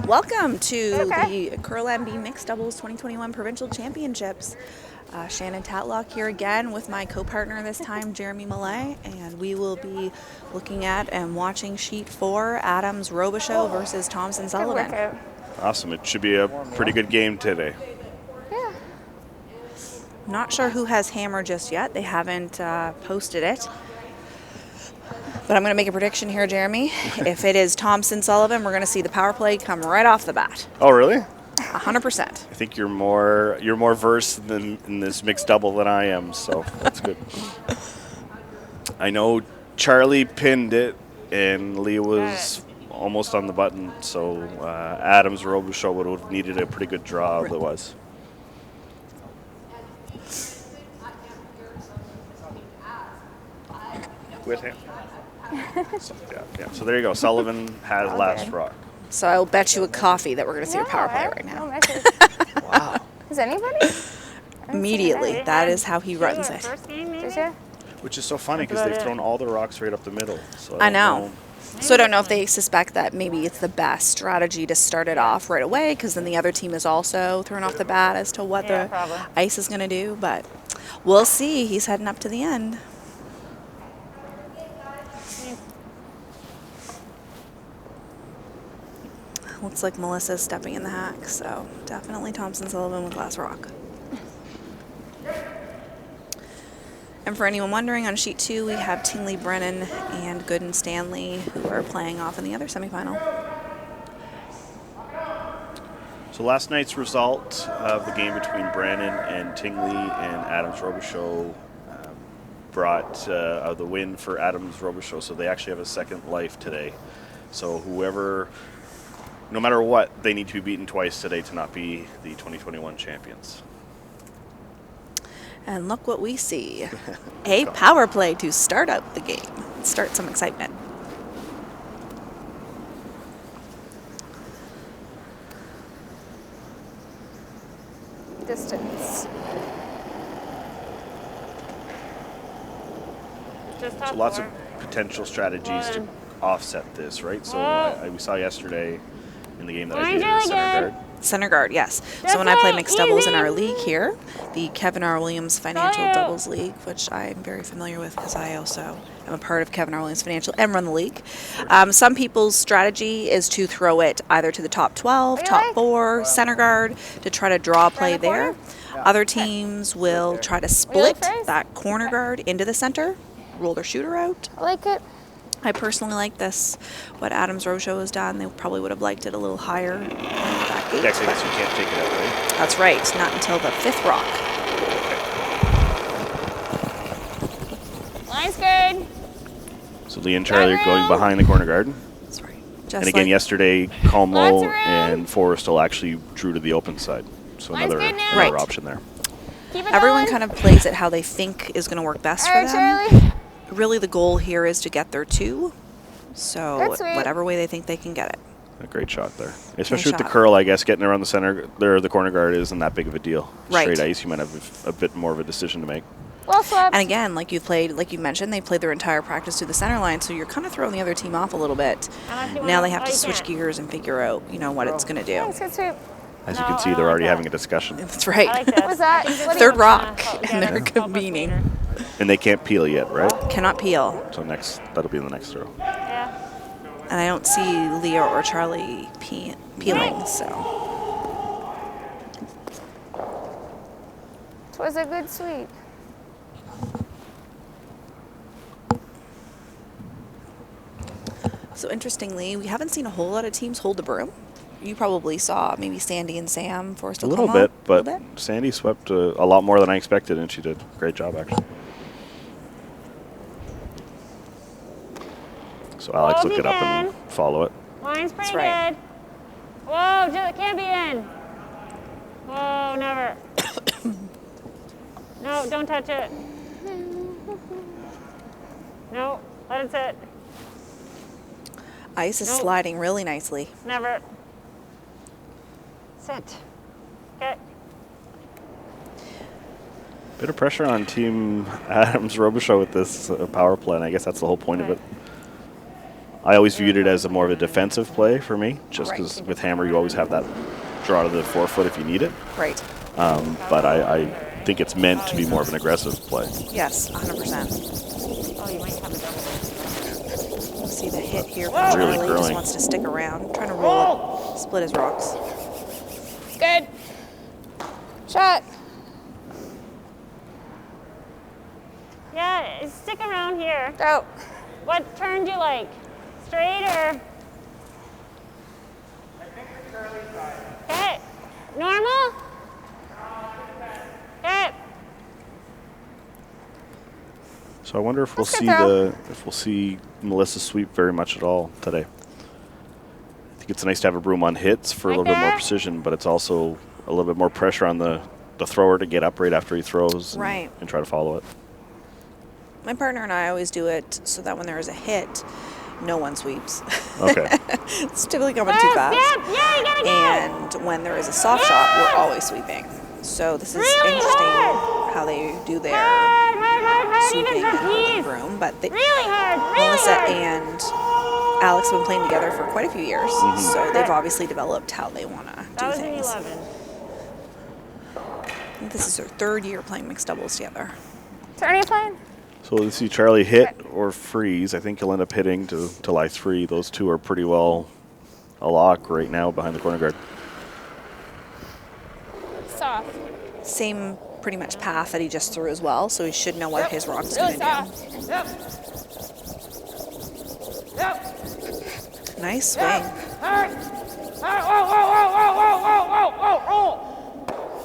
Welcome to the Curl MB Mixed Doubles 2021 Provincial Championships. Shannon Tatlock here again with my co-partner this time, Jeremy Millay, and we will be looking at and watching Sheet 4, Adams Robichaud versus Thomson Sullivan. Awesome. It should be a pretty good game today. Yeah. Not sure who has hammer just yet. They haven't posted it. But I'm going to make a prediction here, Jeremy. If it is Thomson Sullivan, we're going to see the power play come right off the bat. Oh, really? 100%. I think you're more versed in this mixed double than I am, so that's good. I know Charlie pinned it, and Leah was almost on the button, so Adams Robichaud would have needed a pretty good draw otherwise. With him. So there you go. Sullivan has last rock. So I'll bet you a coffee that we're going to see a power play right now. Wow. Is anybody? Immediately. That is how he runs it. Did you? Which is so funny because they've thrown all the rocks right up the middle. So I know. So I don't know if they suspect that maybe it's the best strategy to start it off right away, because then the other team is also thrown off the bat as to what the ice is going to do. But we'll see. He's heading up to the end. Looks like Melissa's stepping in the hack, so definitely Thomson Sullivan with last rock. And for anyone wondering, on sheet 2 we have Tingley Brennan and Gooden Stanley, who are playing off in the other semifinal. So last night's result of the game between Brennan and Tingley and Adams Robichaud brought the win for Adams Robichaud, so they actually have a second life today. So whoever, no matter what, they need to be beaten twice today to not be the 2021 champions. And look what we see. A power play to start out the game. Start some excitement. Distance. So lots of potential strategies to offset this, right? So we saw yesterday in the game that I did in the center guard. Center guard, yes. So when I play mixed doubles in our league here, the Kevin R. Williams Financial Doubles League, which I'm very familiar with because I also am a part of Kevin R. Williams Financial and run the league. Some people's strategy is to throw it either to the top 12, top 4, center guard to try to draw a play there. Other teams will try to split that corner guard into the center, roll their shooter out. I like it. I personally like this. What Adams Robichaud has done, they probably would have liked it a little higher than that gate. Actually, I guess you can't take it out, right? That's right, not until the 5th rock. Line's good. So Lee and Charlie are going behind the corner guard. That's right. And again, yesterday, Como and Forrestal actually drew to the open side. So another option there. Everyone kind of plays it how they think is going to work best for them. Charlie. Really, the goal here is to get their 2. So whatever way they think they can get it. A great shot there. Especially with the curl, I guess, getting around the center, the corner guard isn't that big of a deal. Right. Straight ice, you might have a bit more of a decision to make. Well swept. And again, like you mentioned, they played their entire practice to the center line, so you're kind of throwing the other team off a little bit. Now they have to switch gears and figure out, what it's going to do. As you can see, they're already having a discussion. That's right. What was that? 3rd rock, and they're convening. And they can't peel yet, right? Cannot peel. So that'll be in the next throw. Yeah. And I don't see Leo or Charlie peeling, so. It was a good sweep. So interestingly, we haven't seen a whole lot of teams hold the broom. You probably saw maybe Sandy and Sam forced a little bit, but Sandy swept a lot more than I expected, and she did a great job, actually. So Alex look it up and follow it. Line's pretty good. Whoa, it can't be in. Whoa, never. No, don't touch it. No, let it sit. Ice is sliding really nicely. Never. Sit. Okay. Bit of pressure on Team Adams Robichaud with this power play, and I guess that's the whole point of it. I always viewed it as a more of a defensive play for me, just Right. because with hammer you always have that draw to the forefoot if you need it. Right. But I think it's meant to be more of an aggressive play. Yes, 100%. Oh, you might have a double. See the hit here from Really Charlie. He just growing. wants to stick around, trying to roll it, split his rocks. Good. Shot. Yeah, stick around here. Go. What turn do you like? Straight or? Okay. Normal? Okay. So I wonder if we'll That's see good throw. Melissa sweep very much at all today. I think it's nice to have a broom on hits for a Right little bit more there. precision, but it's also a little bit more pressure on the thrower to get up right after he throws Right. and try to follow it. My partner and I always do it so that when there is a hit, no one sweeps. Okay. It's typically coming too fast. Yeah, you gotta go. And when there is a soft shot, we're always sweeping. So this is Really interesting hard. how they do their Hard, even sweeping for and holding peas. broom. But they, Really hard, really Melissa hard. and Alex have been playing together for quite a few years, so they've obviously developed how they want to That do was in things. 11. I think this is their third year playing mixed doubles together. Turn are you playing? So let's see Charlie hit or freeze. I think he'll end up hitting to lie 3. Those two are pretty well a lock right now behind the corner guard. Soft. Same pretty much path that he just threw as well, so he should know what his rock is Really going to soft. do. Nice swing.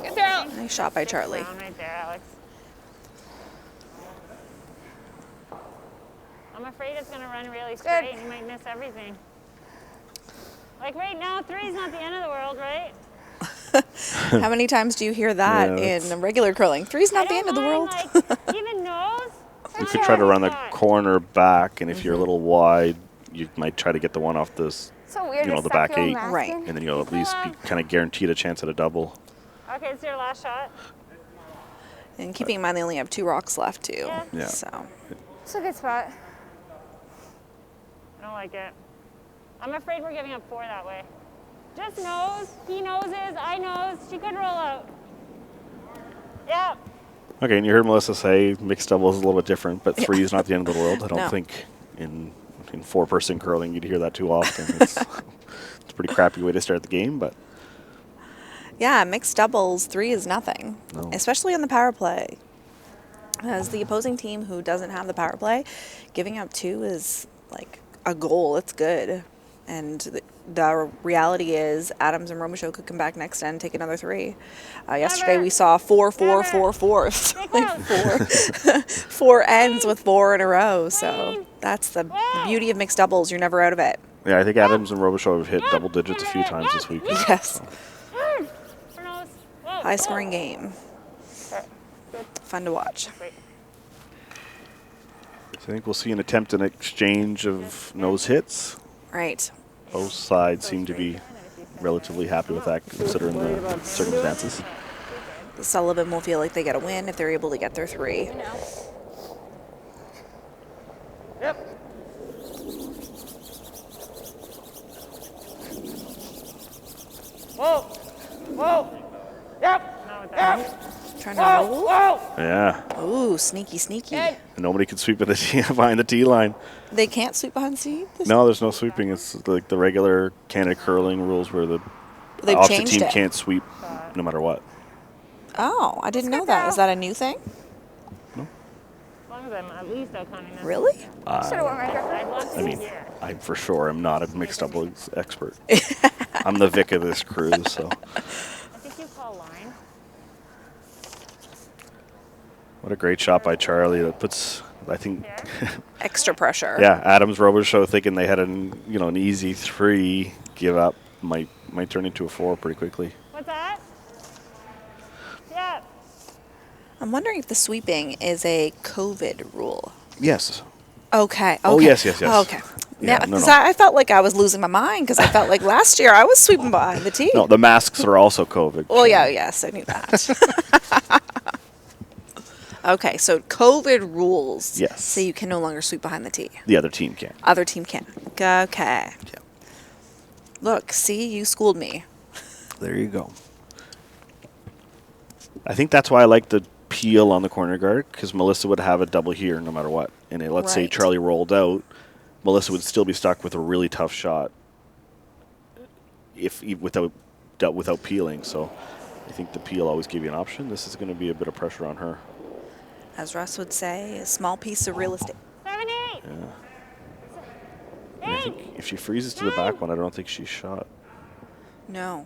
Good throw. Nice shot by Charlie. Down right there, Alex. I'm afraid it's going to run really straight and you might miss everything. Like right now, 3 is not the end of the world, right? How many times do you hear that Yeah, that's- in regular curling? 3's I not the end don't of the world. mind, Like, even nose. You could try to run the Shot. corner back, and if you're a little wide, you might try to get the one off this, So weird. You know, to the suck back your own 8. mask Right. in. and then you'll at least be kind of guaranteed a chance at a double. Okay, it's your last shot. And keeping in mind they only have 2 rocks left too. Yeah. Yeah. So It's a good spot. I don't like it. I'm afraid we're giving up 4 that way. Just nose. He noses. I nose. She could roll out. Yeah. Okay, and you heard Melissa say mixed doubles is a little bit different, but 3 is not the end of the world. I don't No. think in 4-person curling you'd hear that too often. It's a pretty crappy way to start the game, but yeah, mixed doubles 3 is nothing, No. especially on the power play. As the opposing team who doesn't have the power play, giving up 2 is like a goal. It's good. And the reality is Adams and Robichaud could come back next end and take another 3. Yesterday we saw 4, 4, 4, 4. Like 4 ends with 4 in a row. So that's the beauty of mixed doubles. You're never out of it. yeah, I think Adams and Robichaud have hit double digits a few times this week. Yes. Hard. For nose. Whoa. High scoring game. Fun to watch. Wait. So I think we'll see an attempt and exchange of nose hits. Right. Both sides seem to be relatively happy with that considering the circumstances. The Sullivan will feel like they get a win if they're able to get their 3. Whoa. Whoa. Yep. Not with that. Trying to roll. Yeah, Ooh, sneaky, sneaky. Good. and nobody can sweep at the tee, behind the tee line. They can't sweep behind seat? No, there's no sweeping. It's like the regular Canada curling rules where the They've opposite changed team it. can't sweep no matter what. Oh, I didn't know good that. though. Is that a new thing? As long as I'm at least outcounting this. Really? Should have won right there. I'd love to I mean, hear. I for sure am not a mixed doubles expert. I'm the Vic of this cruise, so. I think you call line. What a great shot by Charlie that puts, I think, Extra pressure. yeah, Adams Robichaud thinking they had an easy 3 give up might turn into a 4 pretty quickly. What's that? Yeah. I'm wondering if the sweeping is a COVID rule. Yes. Okay. Oh, okay. yes, yes, yes. Okay. Yeah, Now, no, 'cause no. I felt like I was losing my mind because I felt like last year I was sweeping behind the tee. No, the masks are also COVID. Well, yeah, yes, I knew that. Okay, so COVID rules. Yes. Say you can no longer sweep behind the tee. The other team can. Other team can. Okay. Yeah. Look, see, you schooled me. There you go. I think that's why I like the peel on the corner guard, because Melissa would have a double here no matter what. And let's say Right. Charlie rolled out, Melissa would still be stuck with a really tough shot without peeling. So I think the peel always give you an option. This is going to be a bit of pressure on her. As Russ would say, a small piece of real estate. 7, 8. Yeah. And I think if she freezes to the back one, I don't think she's shot. No.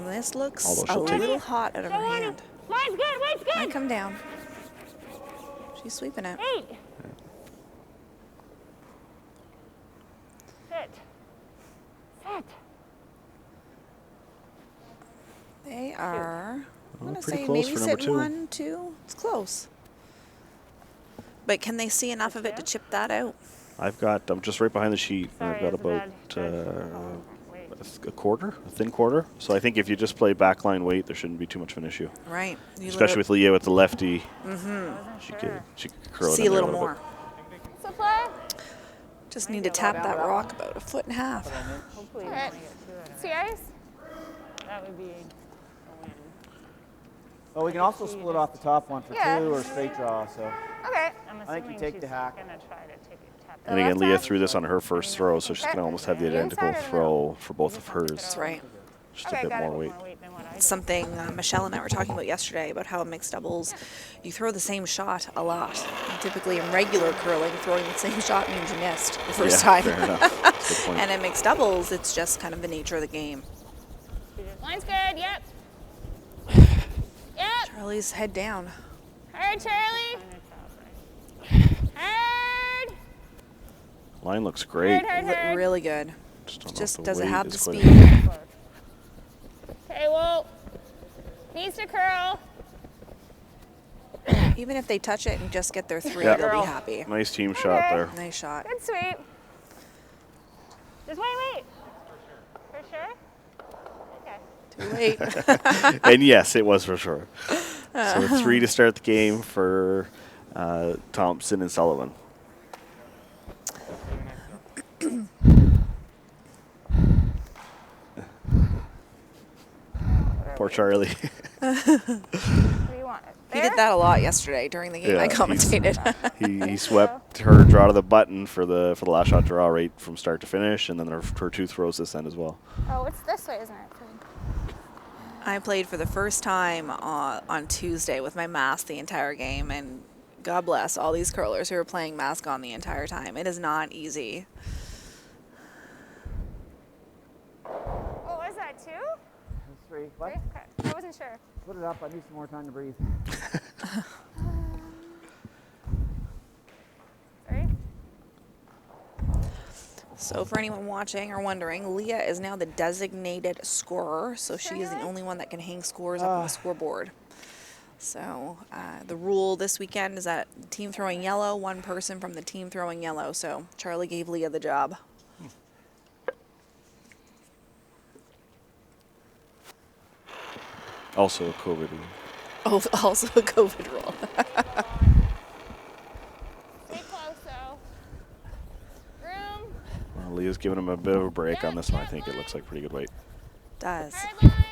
This looks Although a she'll take- little hot out of her hand. Line's good. Weight's Might good. come down. She's sweeping it. 8. Sit. Sit. They are, I'm going to pretty say close maybe for number sitting 2. 1, 2. It's close. But can they see enough of it to chip that out? I'm just right behind the sheet. And I've Sorry, got it's a about bad- wait. a thin quarter. So I think if you just play backline weight, there shouldn't be too much of an issue. Right. You Especially with Leah with the lefty. Wasn't She sure. could curl it see in a there little more. bit. So play. Just need to tap that rock about 1.5 feet. Hopefully you Alright. only get 2 out of See it. ice? That would be a win. Oh, we can also split off the top one for Yeah. 2 or straight draw. So Okay. I'm I think you assuming take she's the hack. gonna try to take it, tap it. And again, left Leah side? threw this on her first throw, so she's going to almost have the Inside identical or the throw for both of hers. That's right. Just Okay, a bit got it. more weight. More weight than what I did. Something Michelle and I were talking about yesterday about how in mixed doubles, you throw the same shot a lot. And typically in regular curling, throwing the same shot means you missed the first Yeah, time. fair enough. That's a good point. And in mixed doubles, it's just kind of the nature of the game. Line's good. Yep. Yep. Charlie's head down. Hard, Charlie. Find a top, right? Hard. Line looks great. Hard, hard, hard. Really good. Just don't know if Just the does it weight have is the quite speed? enough. Okay, well, needs to curl. Even if they touch it and just get their 3, Yeah. they'll be happy. Nice team shot Okay. there. Nice shot. Good sweep. Just wait. For sure? Okay. Too late. And yes, it was for sure. So 3 to start the game for Thomson and Sullivan. Poor Charlie. What do you want? He There? did that a lot yesterday during the game I Yeah, he's- commentated. he swept her draw to the button for the last shot draw right from start to finish, and then her 2 throws this end as well. Oh, it's this way, isn't it? I played for the first time on Tuesday with my mask the entire game, and God bless all these curlers who are playing mask on the entire time. It is not easy. Oh, is that 2? that's 3. What? Okay. I wasn't sure. Split it up. I need some more time to breathe. Sorry. So for anyone watching or wondering, Leah is now the designated scorer, so she is the only one that can hang scores up on the scoreboard. So the rule this weekend is that team throwing yellow, one person from the team throwing yellow. So Charlie gave Leah the job. Also a COVID rule. Oh, also a COVID rule. Stay close, though. Room. Well, Leah's giving him a bit of a break on this one. I think it looks like pretty good weight. Does. Hard line.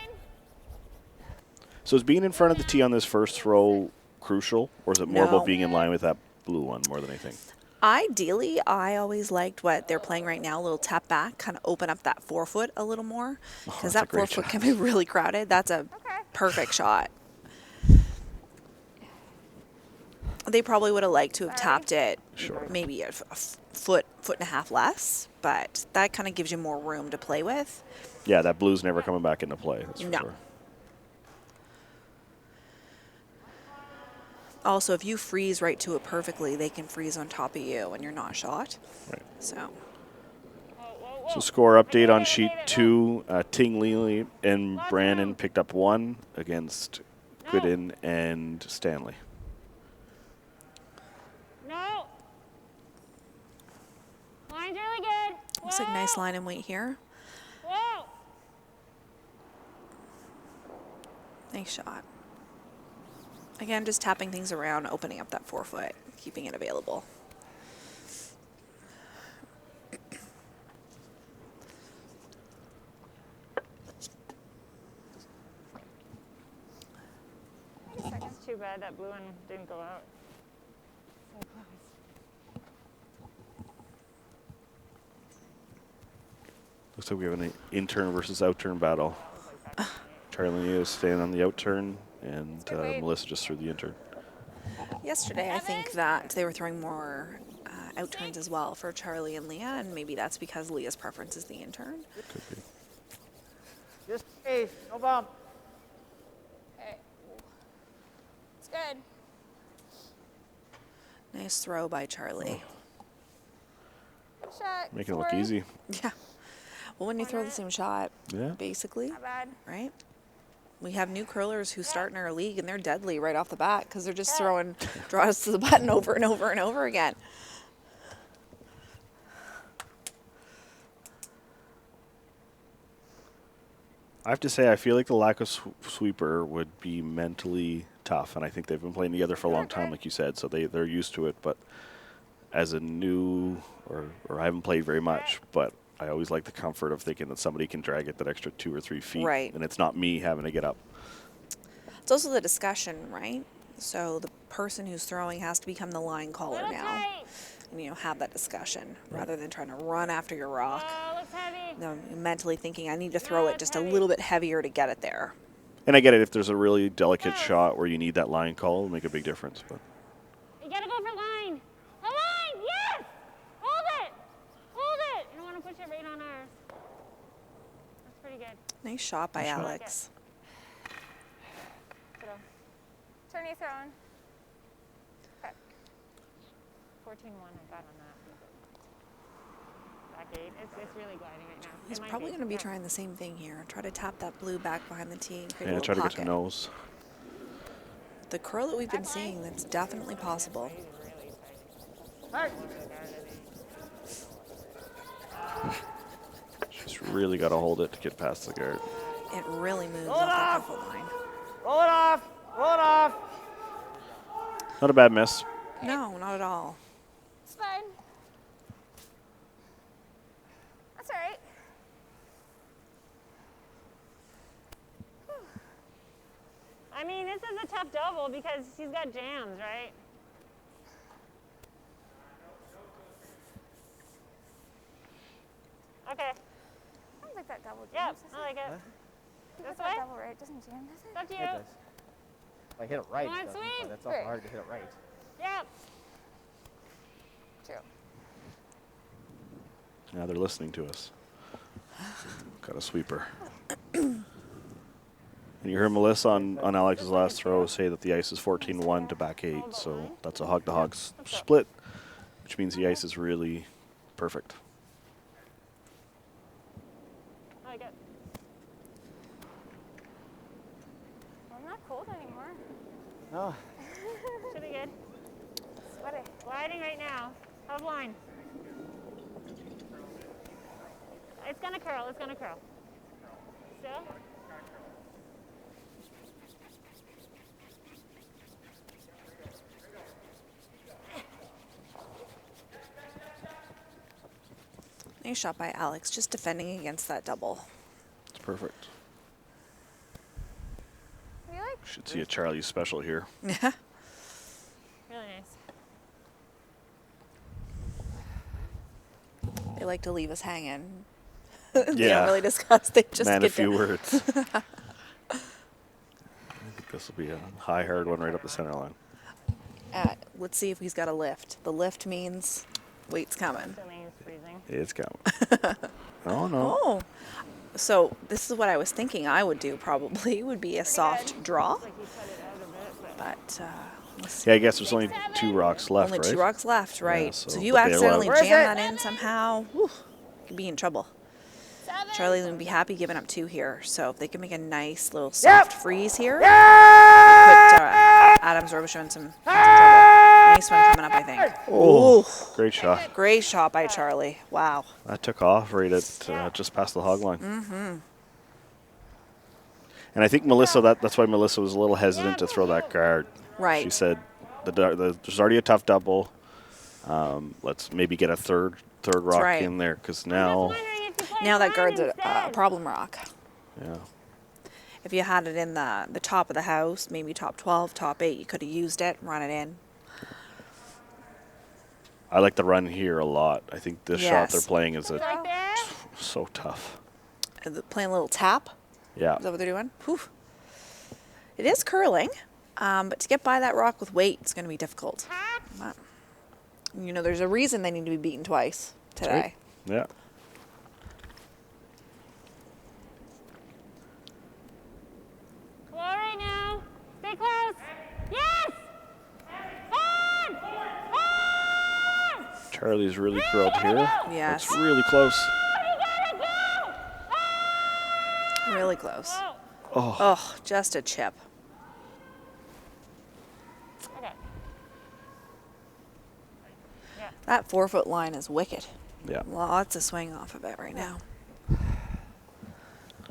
So is being in front of the tee on this first throw crucial, or is it more No. about being in line with that blue one more than anything? Ideally, I always liked what they're playing right now, a little tap back, kind of open up that 4 foot a little more, because that's a that 4 great foot shot. can be really crowded. That's a perfect shot. They probably would have liked to have tapped it Sure. maybe a foot and a half less, but that kind of gives you more room to play with. Yeah, that blue's never coming back into play. That's for No. sure. Also, if you freeze right to it perfectly, they can freeze on top of you and you're not shot. Right. So, So score update on sheet 2. Tingley and Brannon picked up 1 against Gooden and Stanley. No. Line's really good. looks like nice Whoa. line and weight here. Whoa. Nice shot. Again, just tapping things around, opening up that forefoot, keeping it available. It's too bad that blue one didn't go out. So close. Looks like we have an in-turn versus out-turn battle. Charlie is staying on the out-turn, and Melissa just threw the in-turn. Yesterday, I think that they were throwing more out-turns as well for Charlie and Leah, and maybe that's because Leah's preference is the in-turn. Could be. Just space, no bump. Okay. It's good. Nice throw by Charlie. Good shot. Making it look Sorry. easy. Yeah. Well, when you throw the same shot, Yeah. basically, Not bad. right? We have new curlers who start in our league, and they're deadly right off the bat because they're just throwing draws to the button over and over and over again. I have to say, I feel like the lack of sweeper would be mentally tough, and I think they've been playing together for a long time, like you said, so they're used to it. But as a new, or I haven't played very much, but I always like the comfort of thinking that somebody can drag it that extra 2 or 3 feet, Right. and it's not me having to get up. It's also the discussion, right? So the person who's throwing has to become the line caller Little now, tight. and have that discussion rather than trying to run after your rock. Oh, looks heavy. No, mentally thinking I need to throw it just a little bit heavier to get it there. And I get it, if there's a really delicate shot where you need that line call, it'll make a big difference. But You gotta go for line. A line, yes! Hold it! Hold it! You don't want to push it right on ours. That's pretty good. Nice shot by Alex. Turn you throwing. Okay. 14-1, I got on that. Back 8. It's really gliding right now. He's It might probably going to be Yeah. trying the same thing here. Try to tap that blue back behind the tee. And create a yeah, little try to get pocket. to nose. The curl that we've been seeing, that's definitely possible. She's really got to hold it to get past the guard. It really moves Roll it off off. that foot line. Roll it off. Roll it off. Not a bad miss. No, not at all. It's fine. That's all right. I mean, this is a tough double because she's got jams, right? Okay. I don't think that double Yep, jams. I like it. This This that way? double right doesn't jam, does It's up to It you. does. If I hit it right, Want it doesn't, sweep? but that's awful Right. hard to hit it right. Yep. True. Now they're listening to us. Got a sweeper. And you heard Melissa on Alex's last throw say that the ice is 14-1 to back 8, so that's a hog-to-hog split, which means the ice is really perfect. I like it. I'm not cold anymore. Oh, Should be good. Sweaty. Gliding right now. How's line? It's gonna curl. It's gonna curl. Still? Nice shot by Alex, just defending against that double. It's perfect. Are you like? Should see a Charlie's special here. Yeah. Really nice. They like to leave us hanging. Yeah. They don't really discuss. They just Man, get a few to- words. I think this will be a high, hard one right up the center line. Let's see if he's got a lift. The lift means weight's coming. Celine is freezing. It's coming. Oh, no. Oh, so this is what I was thinking I would do probably, would be a soft draw. Like you cut it out a bit, but But let's see. Yeah, I guess there's only 2 rocks left, Only right? 2 rocks left, right? so so if you but they're accidentally allowed- jam Where is that in somehow, whew, could be in trouble. 7. Charlie's gonna be happy giving up 2 here. So if they can make a nice little Yep. soft freeze here, put Yeah! Adams Robichaud in some trouble. Nice one coming up, I think. Oh, great shot. Great shot by Charlie. Wow. That took off right at just past the hog line. Mm-hmm. And I think Melissa, that's why Melissa was a little hesitant to throw that guard. Right. She said there's already a tough double. Let's maybe get a third rock right. in there, because I'm now, just wondering if you play Now that one guard's a instead. problem rock. yeah. If you had it in the top of the house, maybe top 12, top 8, you could have used it, run it in. I like the run here a lot. I think this shot they're Yes. playing is Like there? so tough. Playing a little tap. Yeah. Is that what they're doing? Whew. It is curling, but to get by that rock with weight, it's going to be difficult. Tap. But, you know, there's a reason they need to be beaten twice today. Yeah. Slow right now. Stay close. Yes! On! On! Charlie's really curled here. Yes. That's really close. You gotta go! Really close. Oh, Oh. Oh, just a chip. okay. Yeah. That 4-foot line is wicked. Yeah. Lots of swing off of it right now.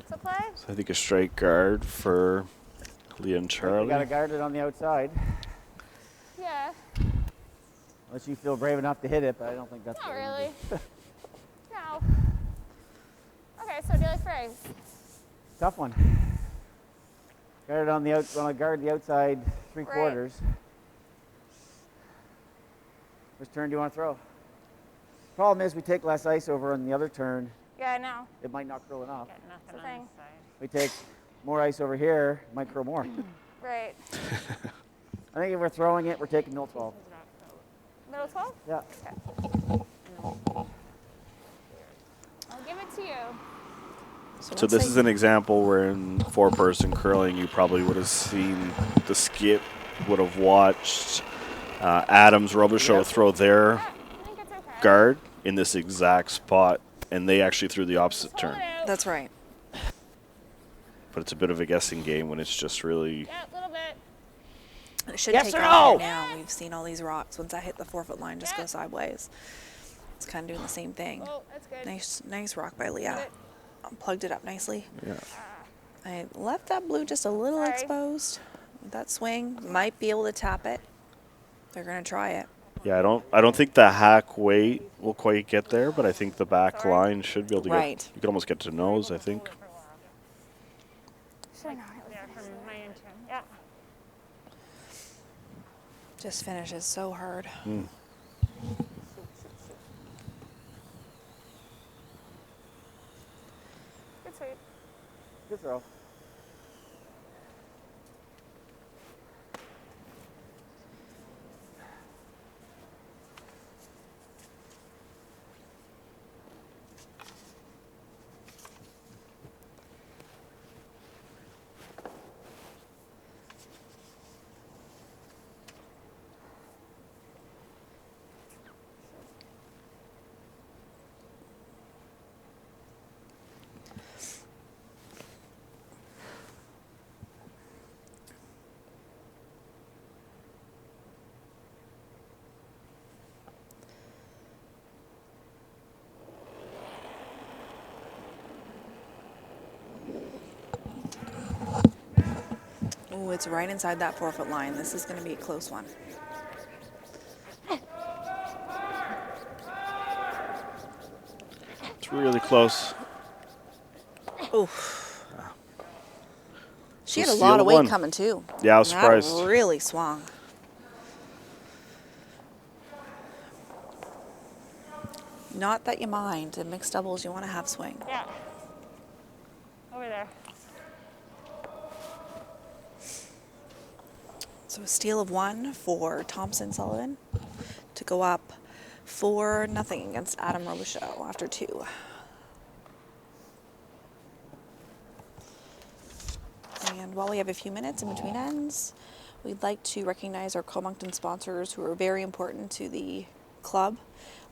So play. So I think a straight guard for Leah and You Charlie. got to guard it on the outside. Yeah. Unless you feel brave enough to hit it, but I don't think that's Not what we're really. gonna do. No. Okay, so do you like frags? Tough one. Guard it on the want to guard the outside 3/4. Which turn do you want to throw? Problem is, we take less ice over on the other turn. Yeah, I know. It might not curl enough. Got nothing That's on the thing. this side. We take more ice over here, it might curl more. Right. I think if we're throwing it, we're taking middle 12. Middle 12? Yeah. I'll give it to you. So once this they- is an example where in 4-person curling, you probably would have seen the skip, would have watched Adams Robichaud Yep. throw their I think it's okay. guard in this exact spot, and they actually threw the opposite Hold turn. it out. That's right. But it's a bit of a guessing game when it's just really. Yeah, a little bit. It should Yes take or off no? right now. We've seen all these rocks. Once I hit the 4-foot line, just go Yeah. sideways. It's kind of doing the same thing. Oh, that's good. Nice rock by Leah. Plugged it up nicely. Yeah. I left that blue just a little Sorry. exposed. With that swing, might be able to tap it. They're gonna try it. Yeah, I don't think the hack weight will quite get there, but I think the back line should be able to Right. get. You could almost get to nose, I think. Should I know it was There from my intern. Yeah. Just finishes so hard. good sweep. Good throw. Oh, it's right inside that 4-foot line. This is gonna be a close one. It's really close. Oh. She So had a steal lot of weight one. coming too. Yeah, I was That surprised. really swung. Not that you mind. In mixed doubles, you want to have swing. Yeah. Over there. So a steal of 1 for Thomson Sullivan to go up 4-0 against Adam Robichaud after 2. And while we have a few minutes in between ends, we'd like to recognize our Co-Moncton sponsors who are very important to the club.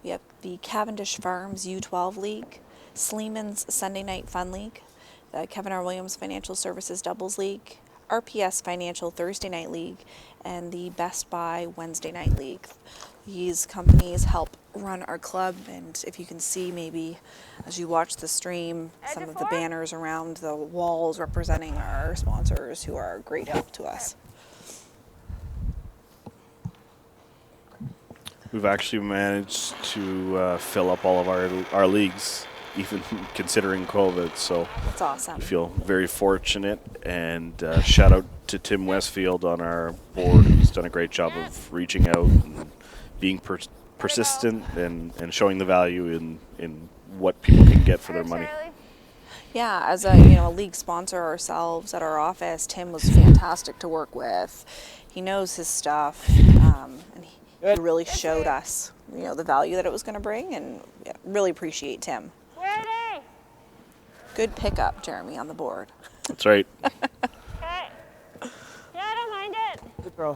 We have the Cavendish Farms U12 League, Sleeman's Sunday Night Fun League, the Kevin R. Williams Financial Services Doubles League, RPS Financial Thursday Night League, and the Best Buy Wednesday Night League. These companies help run our club, and if you can see maybe as you watch the stream, some of the banners around the walls representing our sponsors who are a great help to us. We've actually managed to fill up all of our leagues, even considering COVID. So That's awesome. I feel very fortunate. And shout out to Tim Westfield on our board. He's done a great job of reaching out and being persistent and showing the value in what people can get for their money. Yeah, as a league sponsor ourselves at our office, Tim was fantastic to work with. He knows his stuff, and he really showed us, the value that it was going to bring, and really appreciate Tim. Where are they? Good pickup, Jeremy, on the board. That's right. Okay. Yeah, I don't mind it. Good throw.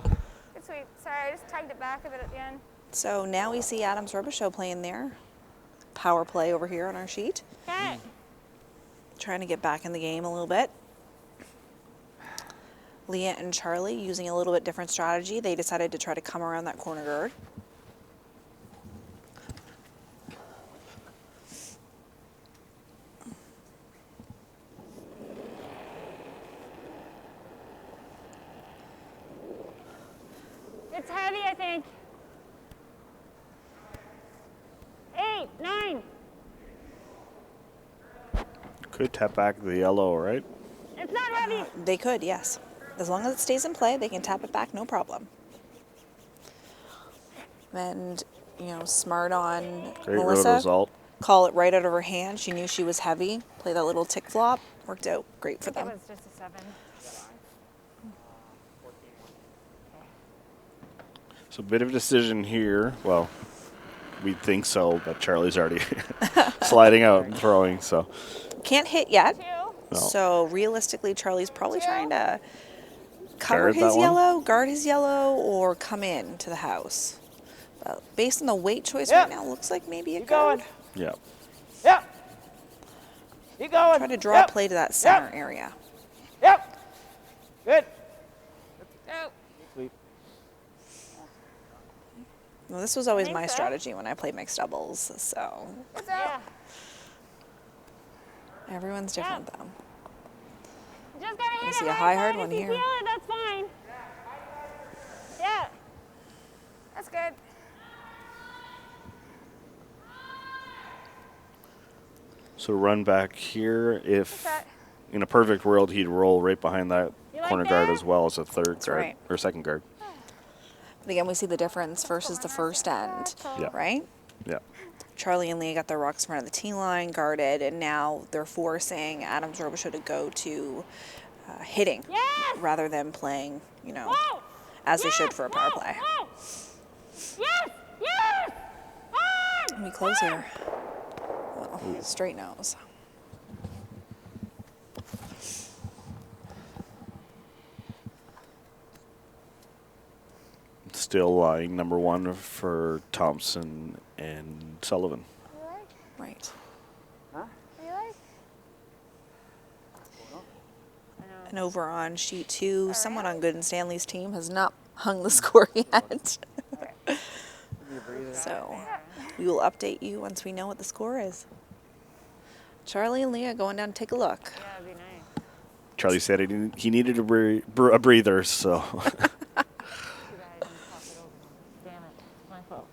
Good sweep. Sorry, I just tugged it back a bit at the end. So now we see Adams Robichaud playing there. Power play over here on our sheet. Okay. Trying to get back in the game a little bit. Leah and Charlie using a little bit different strategy. They decided to try to come around that corner guard. It's heavy, I think. 8, 9. Could tap back the yellow, right? It's not heavy. They could, yes. As long as it stays in play, they can tap it back, no problem. And, smart on Great Melissa. result. Call it right out of her hand. She knew she was heavy. Play that little tick flop. Worked out great for It them. was just a 7. So a bit of a decision here. Well, we think so, but Charlie's already sliding out and throwing. So Can't hit yet. 2. no. So realistically, Charlie's probably trying to cover Guard that his one? yellow, guard his yellow, or come in to the house. But based on the weight choice Yep. right now, looks like maybe a Keep guard. going. yeah. Yep. Keep going. Try to draw Yep. play to that center area. Yep. Good. Oh, Sweep. Well, this was always think my so. strategy when I played mixed doubles. So Yeah. everyone's different though. Just gotta hit I see it a high hard side. one If you here. feel it, that's fine. Yeah. that's good. So run back here. If Okay. in a perfect world, he'd roll right behind that You like corner guard that? as well as a third guard right. or second guard. But again, we see the difference versus the first end, Yeah. right? Yeah. Charlie and Leah got their rocks in front of the tee line, guarded, and now they're forcing Adams Robichaud to go to hitting Yes! rather than playing, Whoa! as they should Yes! for a power Whoa! play. Whoa! Yes! Yes! On! Let me close here. Oh, straight nose. Still lying number one for Thomson and Sullivan. You like? Right. Huh? You like? And over on sheet 2, someone on Good and Stanley's team has not hung the score yet. Give me a breather. So we will update you once we know what the score is. Charlie and Leah going down to take a look. Yeah, that'd be nice. Charlie said he needed a breather, so Too bad I didn't pop it over. Damn it. My fault.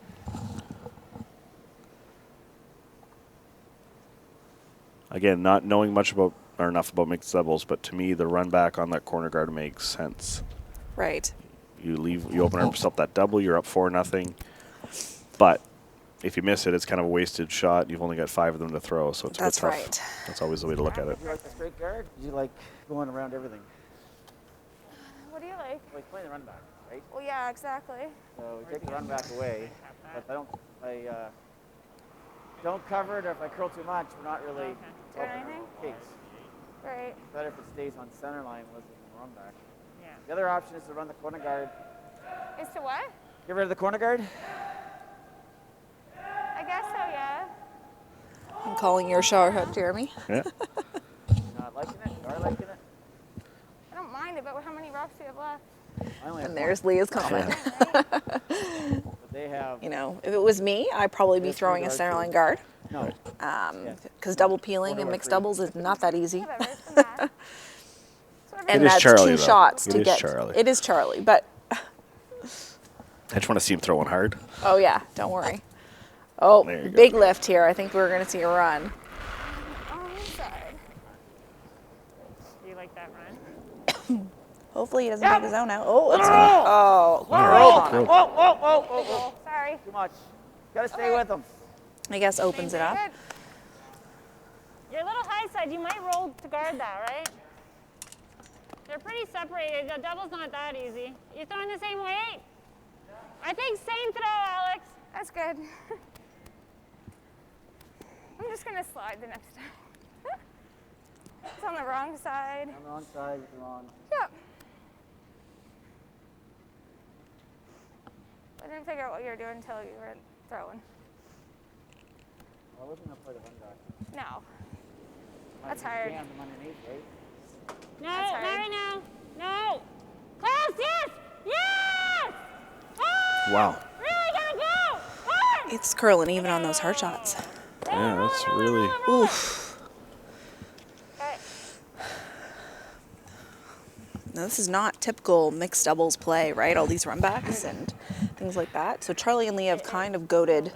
again, not knowing much about or enough about mixed doubles, but to me, the run back on that corner guard makes sense. Right. You open yourself that double, you're up 4-0. But if you miss it, it's kind of a wasted shot. You've only got 5 of them to throw, so it's a bit That's tough. right. That's always the way to look at it. Do you like the straight guard? Do you like going around everything? What do you like? Well, he's playing the run back, right? Well, yeah, exactly. So we take the run back away. But I don't cover it, or if I curl too much, we're not really Doing anything? case. Right. Better if it stays on center line rather than run back. Yeah. The other option is to run the corner guard. Is to what? Get rid of the corner guard. I guess so, yeah. I'm calling your shot, Jeremy. Yeah. Not liking it. You are liking it. I don't mind it, but how many rocks do you have left? I only have And there's Leah's comment. one, but they have If it was me, I'd probably be Yes, throwing a guard center too. line guard. no. Because double peeling and Corner mixed three. doubles is not that easy. Whatever, it's the math. So And It is that's Charlie, two though. shots It to is get. Charlie. It is Charlie, but I just want to see him throwing hard. Oh, yeah. Don't worry. Oh, There you go. big lift here. I think we're going to see a run. On the side. Do you like that run? Hopefully he doesn't take his own out. Oh, it's going to... Oh, rolled on him. Whoa. Sorry. Too much. Gotta stay with them. I guess opens it up. Good. Your little high side, you might roll to guard that, right? They're pretty separated. The double's not that easy. You throwing the same weight? I think same throw, Alex. That's good. I'm just gonna slide the next time. It's on the wrong side. On the wrong side, you're on. Yep. I didn't figure out what you were doing until you were throwing. I wasn't gonna play the run back. No. That's hard. Jam them underneath, right? No, That's not hard. right now. No. Close, yes! Yes! Oh! Wow. Really gotta go! Hard! It's curling even on those hard shots. Yeah, that's really. Oof. Okay. Now, this is not typical mixed doubles play, right? All these runbacks and things like that. So Charlie and Lee have kind of goaded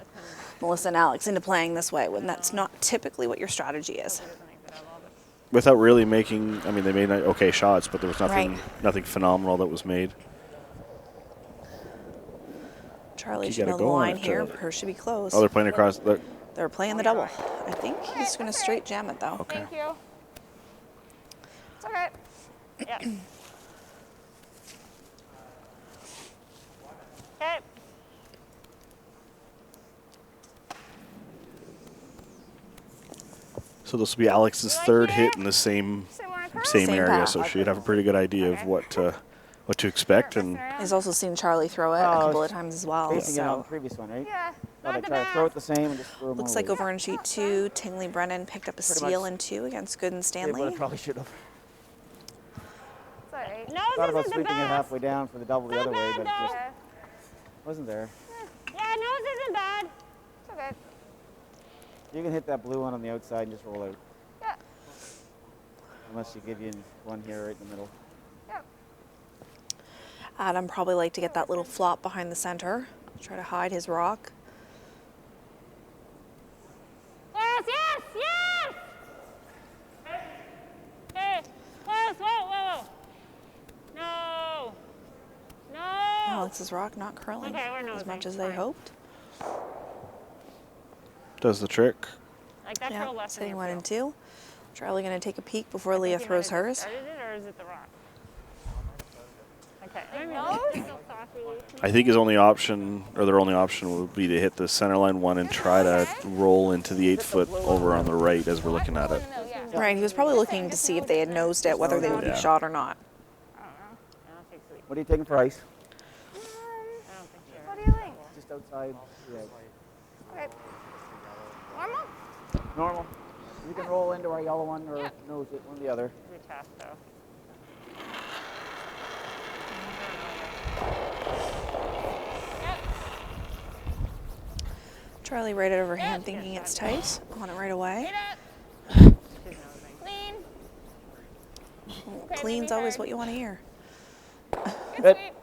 Melissa and Alex into playing this way when that's not typically what your strategy is. Without really making, I mean, they made okay shots, but there was nothing, Right. nothing phenomenal that was made. Charlie You should gotta know the go on line it, here. uh, Hers should be closed. Oh, they're playing across. They're playing the double. I think he's going to straight jam it, though. Okay. Thank you. It's okay. Yeah. Okay. So this will be Alex's third hit in the same Same area, path. so she'd have a pretty good idea of what to expect. And He's also seen Charlie throw it a couple of times as well. Facing it on the So previous one, right? Yeah. Thought Not I'd the try to throw best. it the same and just throw them looks all like over. over in sheet 2, Tingley Brennan picked up a Pretty steal much. in 2 against Good and Did what I Stanley. probably should have. It's all right. Nose Thought about isn't the sweeping it best. halfway down for the double the Not other way, bad, but it though. just Yeah. wasn't there. Yeah, nose isn't bad. It's okay. You can hit that blue one on the outside and just roll out. Yeah. Unless you give you one here right in the middle. Yep. Adam probably like to get that little flop behind the center. Try to hide his rock. Close, yes, yes! Okay, close, whoa. No. No. Alex's rock not curling Okay, we're as nosing. much as they Fine. hoped. does the trick. Like that Yeah, throw left sitting in 1 your and field. 2. Charlie going to take a peek before I Leah think he throws might have hers. started it, or is it the rock? Okay. I think his only option, or their only option, would be to hit the center line one and try to roll into the 8-foot over on the right as we're looking at it. Yeah. Right, he was probably looking to see if they had nosed it, whether they would Yeah. be shot or not. I don't think so. What are you taking for ice? I don't think so. What do you think? Just outside. Yeah. Okay. Normal? Normal. You can roll into our yellow one or Yeah. nose it, one or the other. Good test, though. Charlie right it overhand thinking it's tight. On it right away. She's nosing. Clean. Clean's always what you want to hear. Good Good. sweep.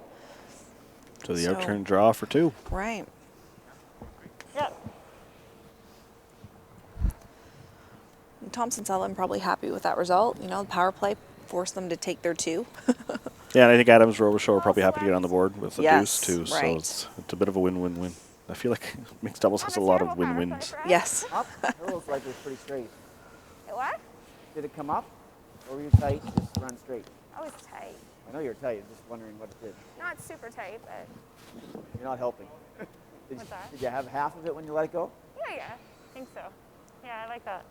So the So- outturn draw for 2. Right. Yep. And Thomson Sullivan probably happy with that result. You know, the power play forced them to take their 2. Yeah, and I think Adams Robichaud are probably happy to get on the board with the Yes, deuce too. So right. it's a bit of a win-win-win. I feel like mixed doubles has a lot of win-wins. Yes. Up? It looks like it was pretty straight. What? Did it come up? Or were you tight? Just run straight. I was tight. I know you're tight. I'm just wondering what it did. Not super tight, but You're not helping. Did, What's that? did you have half of it when you let it go? Yeah, I think so. Yeah, I like that.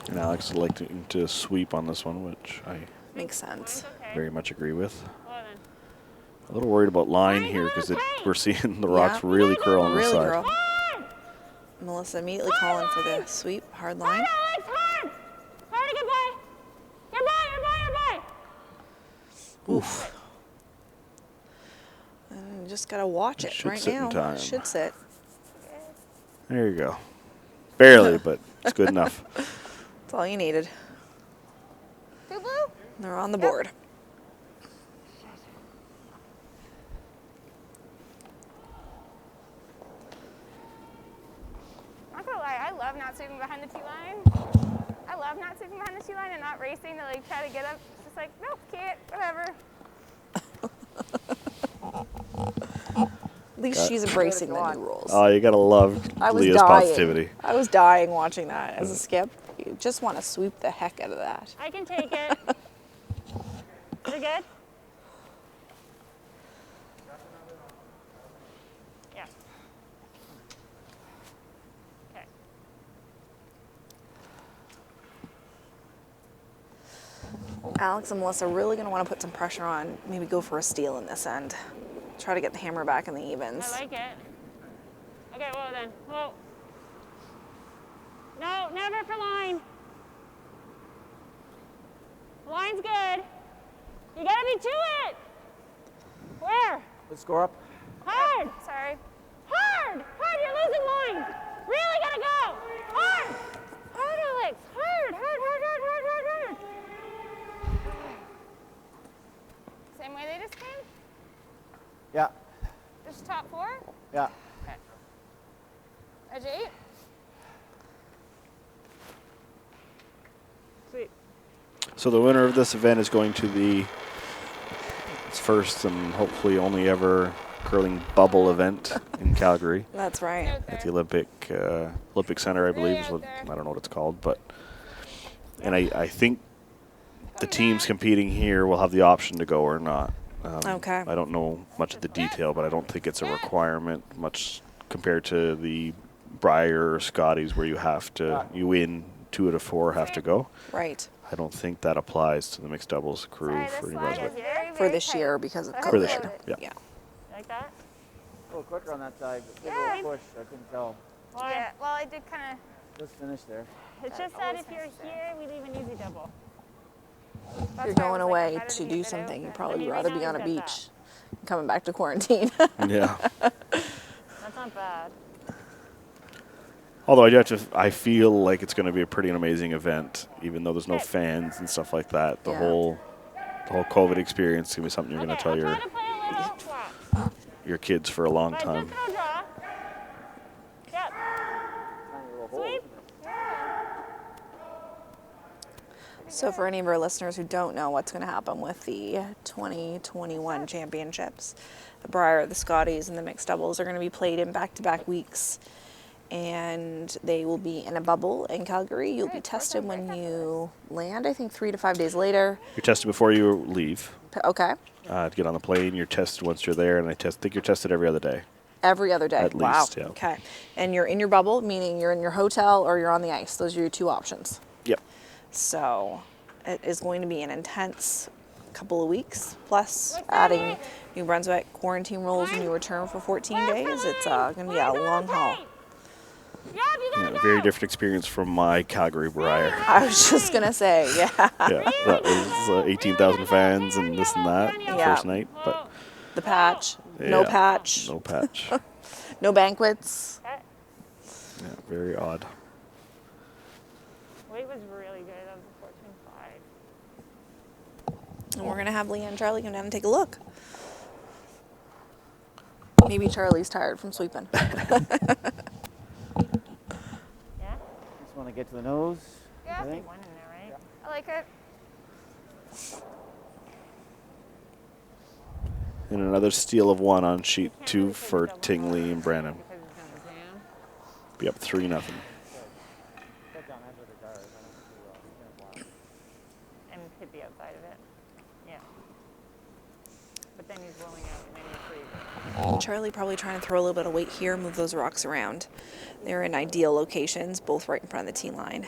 And Alex would like to sweep on this one, which I Makes sense. Okay. very much agree with. Well then. A little worried about line here because we're seeing the rocks Yeah. really curl on the Really, side. girl. Melissa immediately calling for the sweep, hard line. Alex, hard! Hard, goodbye! Goodbye! Oof. And you just gotta watch it Should right sit in now. time. Should sit. There you go. Barely, but it's good enough. That's all you needed. Two blue? They're on the board. I'm not gonna lie, I love not sweeping behind the tee line. I love not sweeping behind the tee line and not racing to like try to get up. It's just like, nope, can't, whatever. At least she's embracing the new rules. Oh, you gotta love I was Leah's dying. positivity. I was dying watching that as a skip. You just want to sweep the heck out of that. I can take it. Is it good? Yeah. Okay. Alex and Melissa are really going to want to put some pressure on, maybe go for a steal in this end. Try to get the hammer back in the evens. I like it. Okay, well then. Whoa. No, never for line. Line's good. You gotta be to it. Where? Let's score up. Hard. Sorry. Hard. Hard. You're losing line. Really gotta go. Hard. Hard, Alex. Hard. Hard. Hard. Hard. Hard. Hard. Hard. Same way they just came? Yeah. Just top four? Yeah. Edge 8? Sweet. So the winner of this event is going to the first and hopefully only ever curling bubble event in Calgary That's right. at the Olympic Center, I believe. Is what, I don't know what it's called, but and I think the teams competing here will have the option to go or not. Okay. I don't know much of the detail, but I don't think it's a requirement much compared to the Briar or Scotties where you have to you win 2 out of 4 have to go. Right. I don't think that applies to the mixed doubles crew Sorry, for this New slide Brunswick. is very, For very this tight. year because of So I COVID. hope For this you year, hold yeah. it. Yeah. Like that? A little quicker on that side. But Yeah. a little push. I couldn't tell. Why? Yeah, well, I did kind of. Let's finish there. It's just that if you're here, we leave an easy double. If you're going away to do something, you'd probably rather be on a beach than coming back to quarantine. Yeah. That's not bad. Although I feel like it's going to be a pretty amazing event, even though there's no fans and stuff like that. The Yeah. whole COVID experience is going to be something you're going to tell I'll your try to play a little swap. kids for a long But time. just no draw. Yep. Tiny little hole. Sweep. So for any of our listeners who don't know what's going to happen with the 2021 championships, the Briar, the Scotties, and the mixed doubles are going to be played in back-to-back weeks. And they will be in a bubble in Calgary. You'll be tested when you land, I think 3 to 5 days later. You're tested before you leave Okay. to get on the plane. You're tested once you're there, and I think you're tested every other day. Every other day. At Wow. least, yeah. Okay. And you're in your bubble, meaning you're in your hotel or you're on the ice. Those are your 2 options. Yep. So it is going to be an intense couple of weeks, plus adding New Brunswick quarantine rules when you return for 14 days. It's going to be a long haul. Yep, you gotta go. Very different experience from my Calgary Briar. I was just going to say, yeah. Yeah, that was 18,000 fans and this and that the Yeah. first night, but The patch, no yeah, patch, no patch. no banquets. Okay. Yeah, very odd. Weight was really good. That was a 14.5. And we're going to have Leah and Charlie come down and take a look. Maybe Charlie's tired from sweeping. Yeah? Just want to get to the nose. Yeah. I think. One in there, right? I like it. And another steal of 1 on sheet Can't 2 really for take double Tingley line and Brandon. because it's gonna jam. Be up 3-0. Cut down edge of the guard. I don't think And hit the outside of it. Yeah. But then he's rolling out and then you're free. Charlie probably trying to throw a little bit of weight here, move those rocks around. They're in ideal locations, both right in front of the tee line.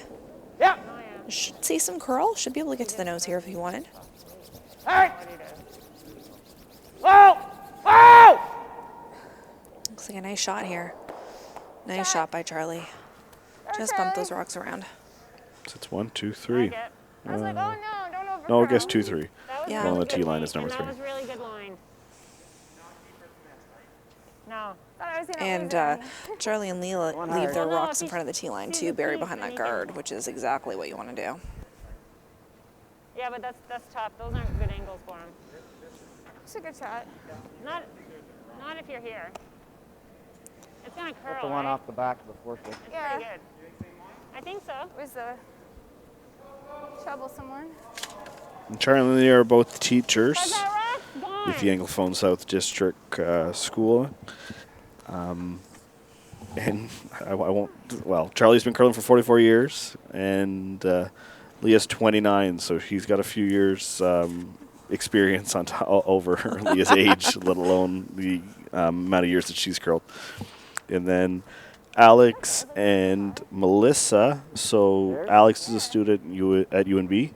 Yeah. Oh yeah. Should see some curl. Should be able to get to the nose here if you wanted. All right. What he does. Whoa! Whoa! Looks like a nice shot here. Nice shot by Charlie. Just bump those rocks around. So it's 1, 2, I 3. get. I was like, oh no, don't overcurl. No, I guess 2, 3. That was Yeah. Well, really the good tee line line, is number and 3. That was really good line. No. Thought I I was gonna And lose it. Charlie and Leela One leave hard. their Well, no, rocks if in you front of the tee line see too, the buried piece, behind then that you can- guard, which is exactly what you want to do. Yeah, but that's tough. Those aren't good angles for him. It's a good shot. Not if you're here. It's gonna curl, Get the one right? off the back of the fourth. It's Yeah. pretty good. I think so. Where's the troublesome one? And Charlie and Leah are both teachers Cause that rock's gone. with the Anglophone South District School. And I won't, well, Charlie's been curling for 44 years, and Leah's 29, so she's got a few years experience on over Leah's age, let alone the amount of years that she's curled. And then Alex and Melissa. So Alex is a student at UNB,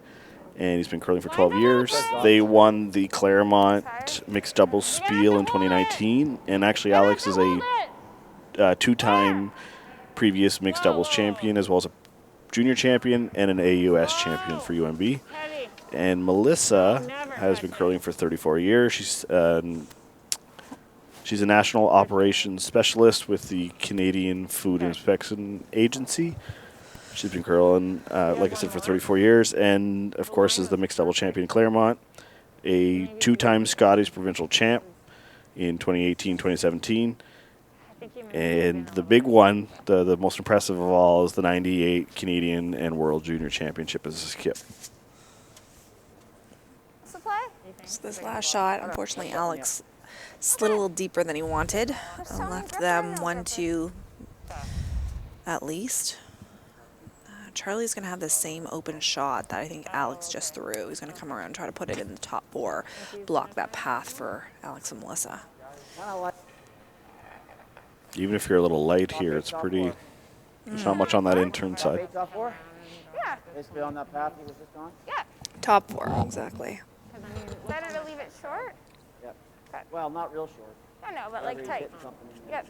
and he's been curling for 12 years. They won the Claremont Mixed Doubles Spiel in 2019, and actually Alex is a two-time previous mixed doubles champion, as well as a junior champion and an AUS champion for UNB. Heavy. And Melissa has been curling for 34 years. She's a national operations specialist with the Canadian Food Inspection Agency. She's been curling, like I said, for 34 years, and of course is the mixed double champion in Claremont, a two-time Scottish provincial champ in 2018, 2017. I think you might And have the been big one, the most impressive of all, is the 98 Canadian and World Junior Championship as a skip. Supply? So this last shot, unfortunately, Alex slid a little deeper than he wanted and left them 1-2 at least. Charlie's going to have the same open shot that I think Alex just threw. He's going to come around and try to put it in the top four, block that path for Alex and Melissa. Kind of like Even if you're a little light here, it's pretty. There's not much on that intern side. bait top four. Yeah. Basically on that path he was just on. Yeah. Top four, exactly. Better to leave it short? Yep. Okay. Well, not real short. I know, but Wherever like he's tight. hitting something in the Yep.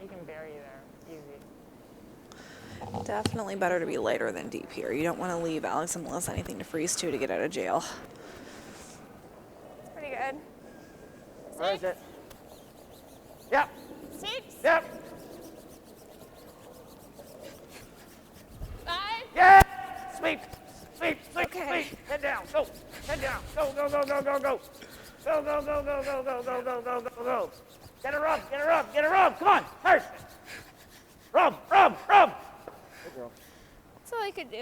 You can bury there. Easy. Definitely better to be lighter than deep here. You don't want to leave Alex and Melissa anything to freeze to get out of jail. It's pretty good. Where is it? Yep. Six, Yep. 5. Yeah. Sweep. Sweep. Sweep. Okay. Sweep. Head down. Go. Head down. Go. Go. Go. Go. Go. Go. Go. Go. Go. Go. Go. Go. Go. Go. Go. Go. Go. Get a rub. Get a rub. Get a rub. Come on. Hurry. Rub. Rub. Rub. Good girl. That's all I could do.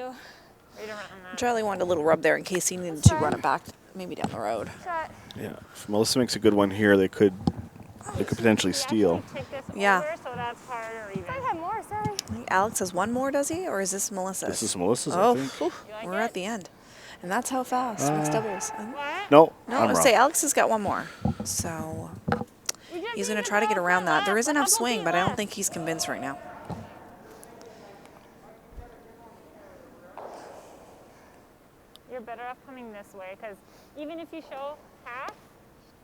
Right around that. Charlie wanted a little rub there in case he needed to run it back, maybe down the road. Shot. Yeah. If Melissa makes a good one here, they could potentially We steal. actually take this Yeah. over, so that's harder even. I had more, sorry. I think Alex has one more, does he? Or is this Melissa's? This is Melissa's, Oh, I think. whew, like we're it? at the end. And that's how fast mixed doubles. What? No, No, I'm I wrong. say Alex has got one more. So You just he's need going to try to go get for around that. There left, is a enough couple swing, feet but I don't left. think he's convinced right now. You're better off coming this way, because even if you show half,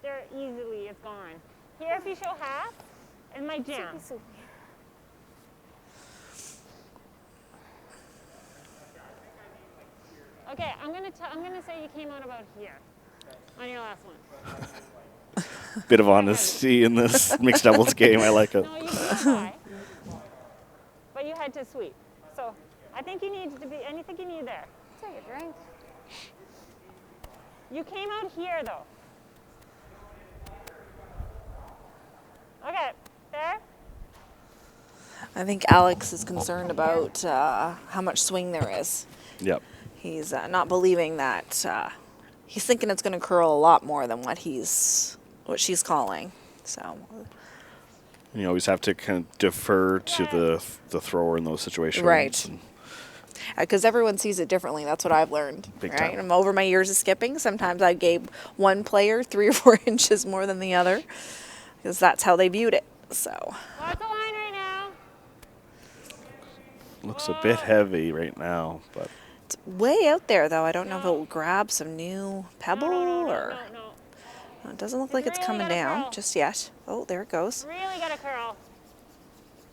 there easily it's gone. Here, if you show half, it might jam. Soupy, soupy. Okay, I'm gonna say you came out about here on your last one. Bit of honesty in this mixed doubles game. I like it. No, you came high, but you had to sweep. So I think you need to be. I think you need there. Take a drink. You came out here though. Okay, there. I think Alex is concerned about how much swing there is. Yep. He's not believing that. He's thinking it's going to curl a lot more than what she's calling. So You always have to kind of defer to the thrower in those situations. Right. And because everyone sees it differently. That's what I've learned. Big right? time. And over my years of skipping, sometimes I gave one player 3 or 4 inches more than the other because that's how they viewed it. So What's the line right now? looks a bit heavy right now, but it's way out there, though. I don't know if it will grab some new pebble or No. it doesn't look like it's really coming gotta down curl. just yet. Oh, there it goes. Really gotta curl.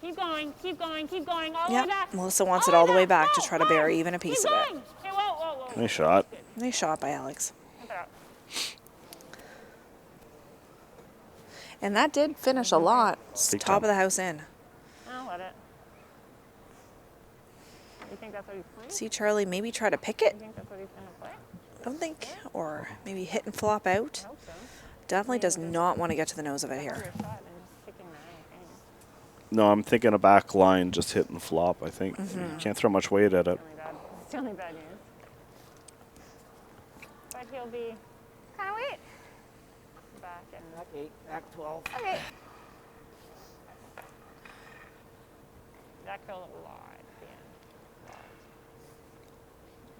Keep going, keep going, keep going, all the Yeah, way back. Melissa wants it all the way back to try to Whoa, bury whoa. even a piece Keep of it. going. Okay, whoa. nice shot. Nice shot by Alex. Look it up. And that did finish a lot. Big Top time. of the house in. I'll let it. You think that's what he's playing? See Charlie maybe try to pick it. You think that's what he's going to play? I don't think. Or maybe hit and flop out. I hope so. Definitely does not want to get to the nose of it Your here. shot and just kicking the anything. No, I'm thinking a back line, just hit and flop. I think you can't throw much weight at it. It's the only bad news. But he'll be Kind of wait. back and Back 8, back 12. Okay. that curl a lot at the end. Lot.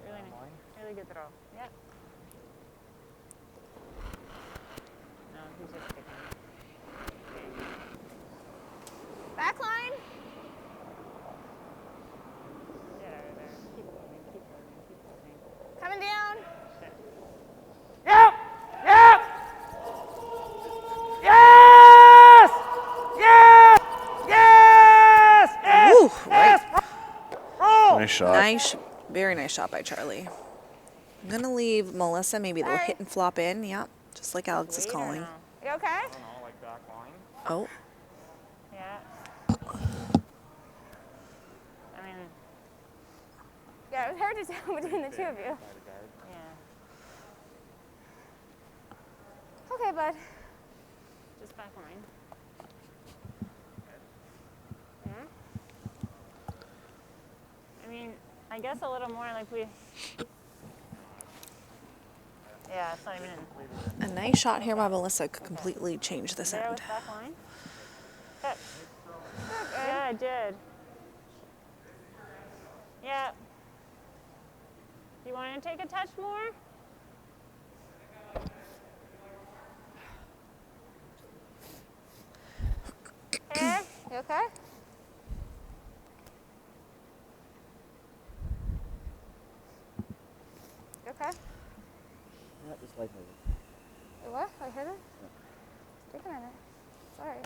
Really nice. Really good throw. Yeah. No, he's just kicking. Back line. Get out of there. Keep loading, keep loading, keep loading. Coming down. Shit. Yep! Yep! Yes! Yes! Yes! Yes! Woo, right. Yes! Roll! Nice shot. Nice, very nice shot by Charlie. I'm going to leave Melissa maybe a little Sorry. hit and flop in. Yeah, just like Alex is Wait or calling. no? You okay? Oh, Yeah. I mean, Yeah, it was hard to tell between the two of you. yeah. Okay, bud. Just back line. Yeah. I mean, I guess a little more like we. Yeah, it's not even in. a nice shot here by Melissa could completely change this There end. with back line. Good. Yeah, I did. Yeah. You want to take a touch more? Here. You okay? You okay? Yeah, just like You what? I hit it? Take a minute. Sorry.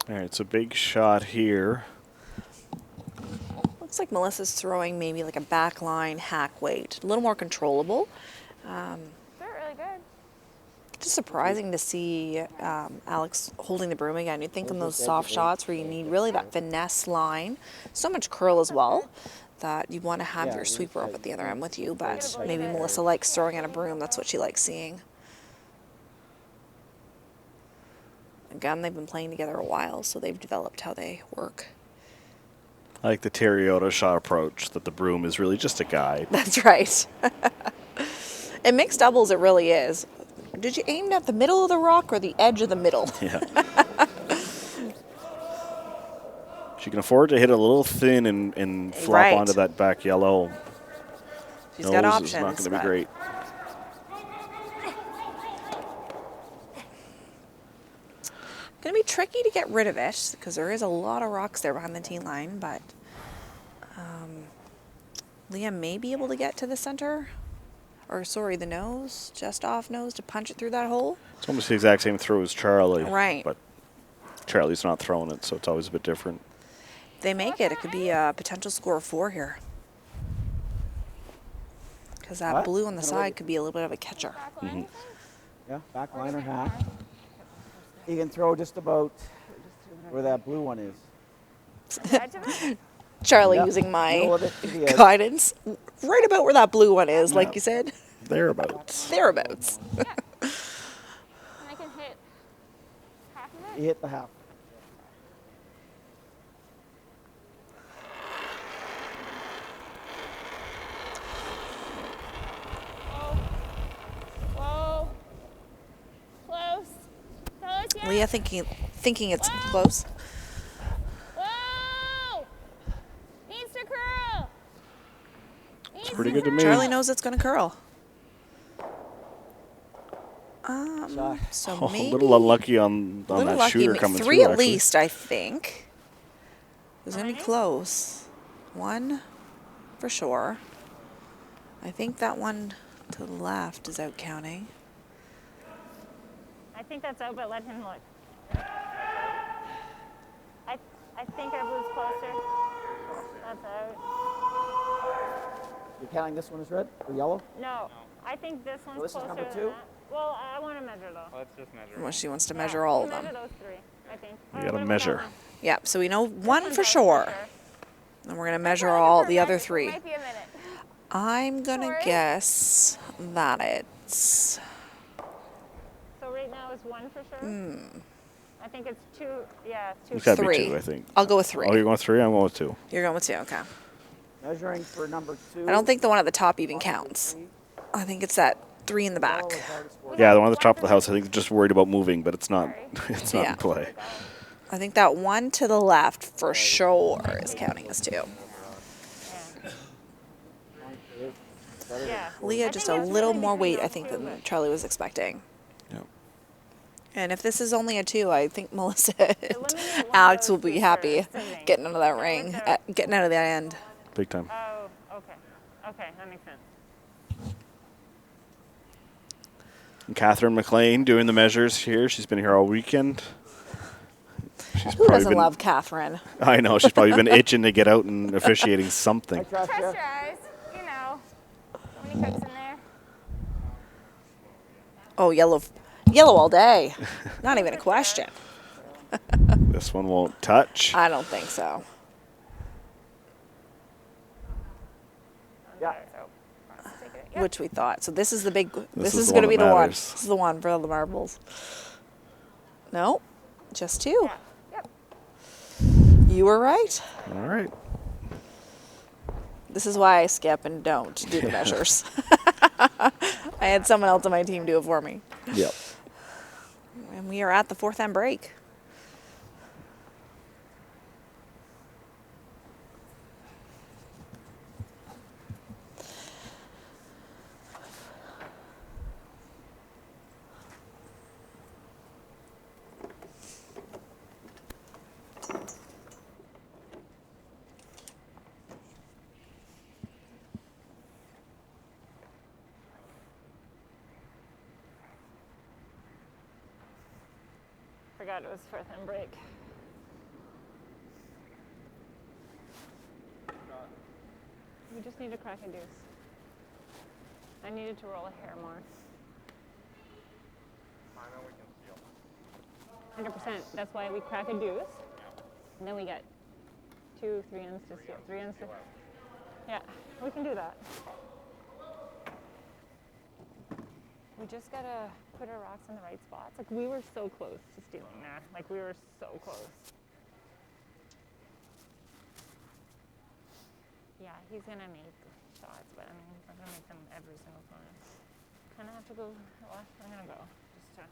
All right, so big shot here. Looks like Melissa's throwing maybe like a back line hack weight. A little more controllable. They're really good. Just surprising to see Alex holding the broom again. You'd think in those soft shots where you need really that finesse line, so much curl as well, that you want to have your sweeper up at the other end with you, but maybe Melissa likes throwing at a broom. That's what she likes seeing. Again, they've been playing together a while, so they've developed how they work. I like the Terriota shot approach, that the broom is really just a guide. That's right. In mixed doubles, it really is. Did you aim at the middle of the rock or the edge of the middle? Yeah. She can afford to hit a little thin and flop Right. onto that back yellow. She's got Nose options. is not going to be but great. Going to be tricky to get rid of it because there is a lot of rocks there behind the tee line, but Liam may be able to get to the center, or sorry, the nose, just off nose to punch it through that hole. It's almost the exact same throw as Charlie. Right. But Charlie's not throwing it, so it's always a bit different. If they make it, it could be a potential score of 4 here. Because that What? blue on the Kinda side like- could be a little bit of a catcher. Back line. anything? Yeah, back line or half. You can throw just about where that blue one is. The edge of it? Charlie Yep. using my Middle of it to the edge. guidance. Right about where that blue one is, like Yep. you said. Thereabouts. Thereabouts. And I can hit half of You it. hit the half. Whoa. Close. Close, yeah. Leah thinking it's close. Whoa. Needs to curl. Needs Pretty to good to me. Charlie knows it's going to curl. Shot. So Oh, maybe a little unlucky on a little that lucky. shooter coming 3 through, at actually. least, I think. It was going to be close. 1 for sure. I think that one to the left is out counting. I think that's out, but let him look. I think our blue's closer. That's out. You're counting this one as red or yellow? No, I think this one's this is closer number than 2? that. Well, I want to measure though. Let's just measure. Well, she wants to Yeah, measure all of measure them. those 3, I think. We Or gotta what about measure. that one? Yeah, so we know This one one's for out sure. And we're going to measure all the other 3. Might be a minute. I'm going to Sorry. guess that it's... So right now it's 1 for sure? I think it's 2, yeah, 2 It's for gotta be 3. 2, I think. I'll go with 3. Oh, you're going with 3? I'm going with 2. You're going with 2, okay. Measuring for number 2. I don't think the one at the top even counts. I think it's that 3 in the back. Yeah, the one at the top of the house, I think, is just worried about moving, but it's not. It's not Yeah. in play. I think that one to the left for sure is counting as 2. Yeah. Leah, I just think a it's little really more between weight, I those think, 2, than but- Charlie was expecting. Yep. And if this is only a 2, I think Melissa Eliminate and one of Alex will those be for happy sure, I think. getting out of that Yeah, ring, with the- getting out of that end. Big time. Oh, okay. Okay, that makes sense. And Catherine McLean doing the measures here. She's been here all weekend. She's Who probably doesn't been, love Catherine? I know. She's probably been itching to get out and officiating something. I trust Trust you. your eyes. You know. How many cooks in there? Oh, yellow all day. Not even a question. This one won't touch. I don't think so. Yeah. So, take it. Yep. Which we thought. So this is the big. This is is the going to one be that the one. matters. This is the one for the marbles. No, just 2. Yeah. Yep. You were right. All right. This is why I skip and don't do the measures. I had someone else on my team do it for me. Yep. And we are at the 4th end break. Forgot it was 4th and break. We just need to crack a deuce. I needed to roll a hair more. 100%. That's why we crack a deuce. And then we get 2 3 ends to steal. 3 ends to. Yeah, we can do that. We just gotta put our rocks in the right spots. Like, we were so close to stealing there. Like, we were so close. Yeah, he's gonna make shots, but I mean, he's not gonna make them every single time. Kind of have to go. Well, I'm gonna go just to.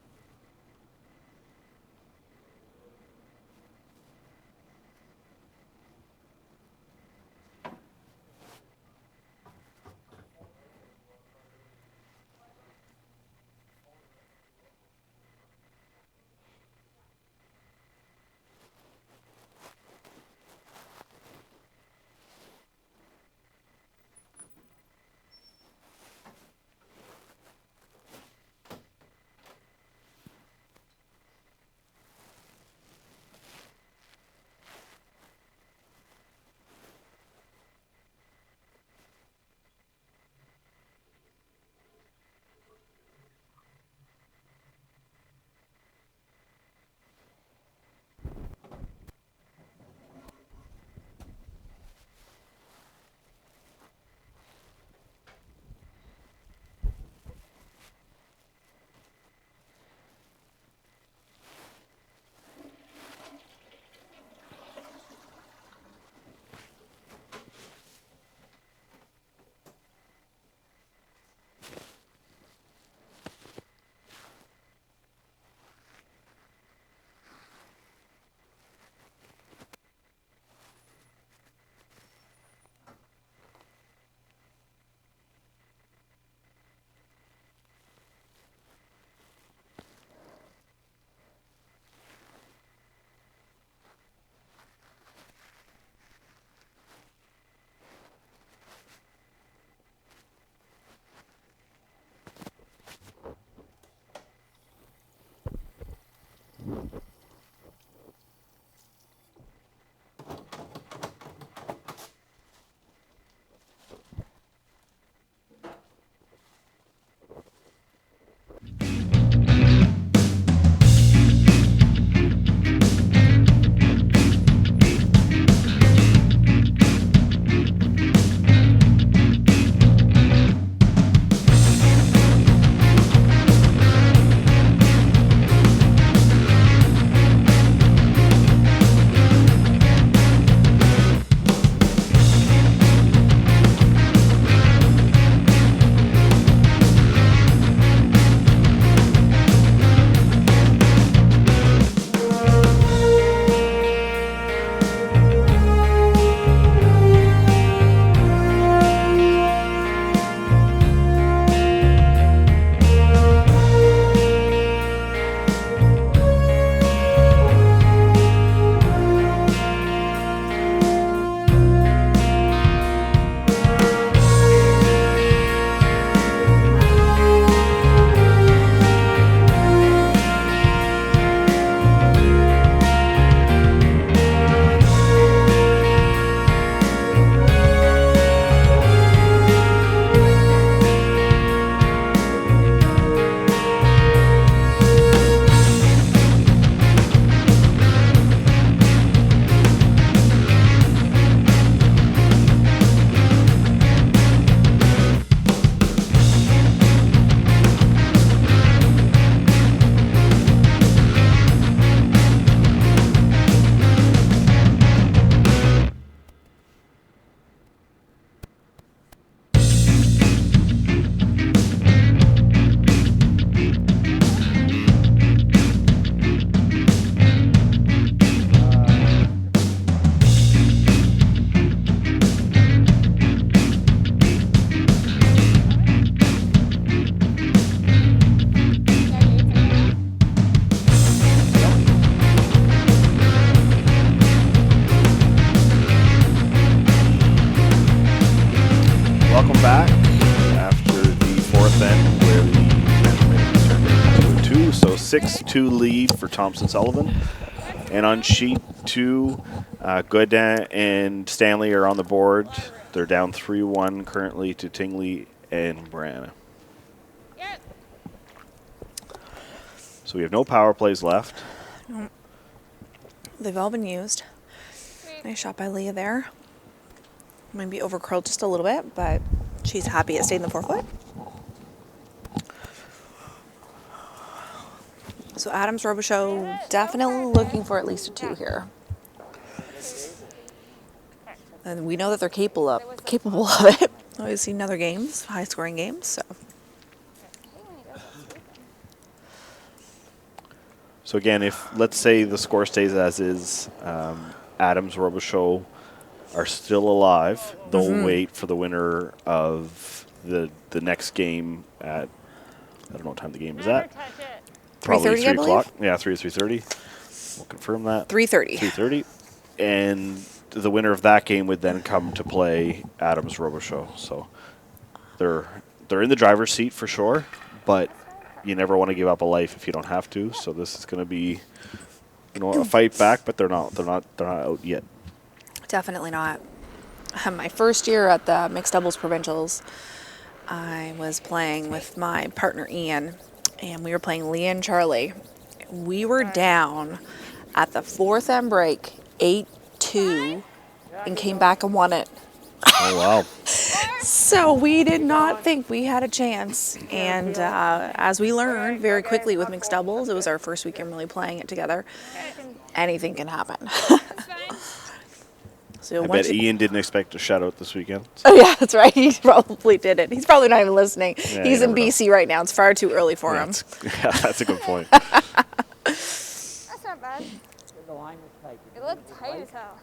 6-2 lead for Thomson Sullivan. And on sheet 2, Godin and Stanley are on the board. They're down 3-1 currently to Tingley and Branna. Yep. So we have no power plays left. Nope. They've all been used. Nice shot by Leah there. Maybe overcurled just a little bit, but she's happy it stayed in the forefoot. So Adams Robichaud definitely looking for at least a 2 here. And we know that they're capable of it. We've seen other games, high scoring games, so. So again, if let's say the score stays as is, Adams Robichaud are still alive. They'll wait for the winner of the next game at, I don't know what time the game is at. Probably 3:30, I 3 o'clock. believe. Yeah, 3 or 3:30. We'll confirm that. 3:30. 3:30. And the winner of that game would then come to play Adams Robichaud. So they're in the driver's seat for sure, but you never want to give up a life if you don't have to. So this is going to be, a fight back, but they're not out yet. Definitely not. My first year at the mixed doubles provincials, I was playing with my partner Ian, and we were playing Leah and Charlie. We were down at the 4th end break, 8-2, and came back and won it. Oh, wow. So we did not think we had a chance. And as we learned very quickly with mixed doubles, it was our first weekend really playing it together. Anything can happen. So I bet Ian didn't expect a shutout this weekend. Oh, yeah, that's right. He probably didn't. He's probably not even listening. Yeah, He's you in never know. BC right now. It's far too early for him. That's a good point. That's not bad. The line was tight. It looked tight as hell.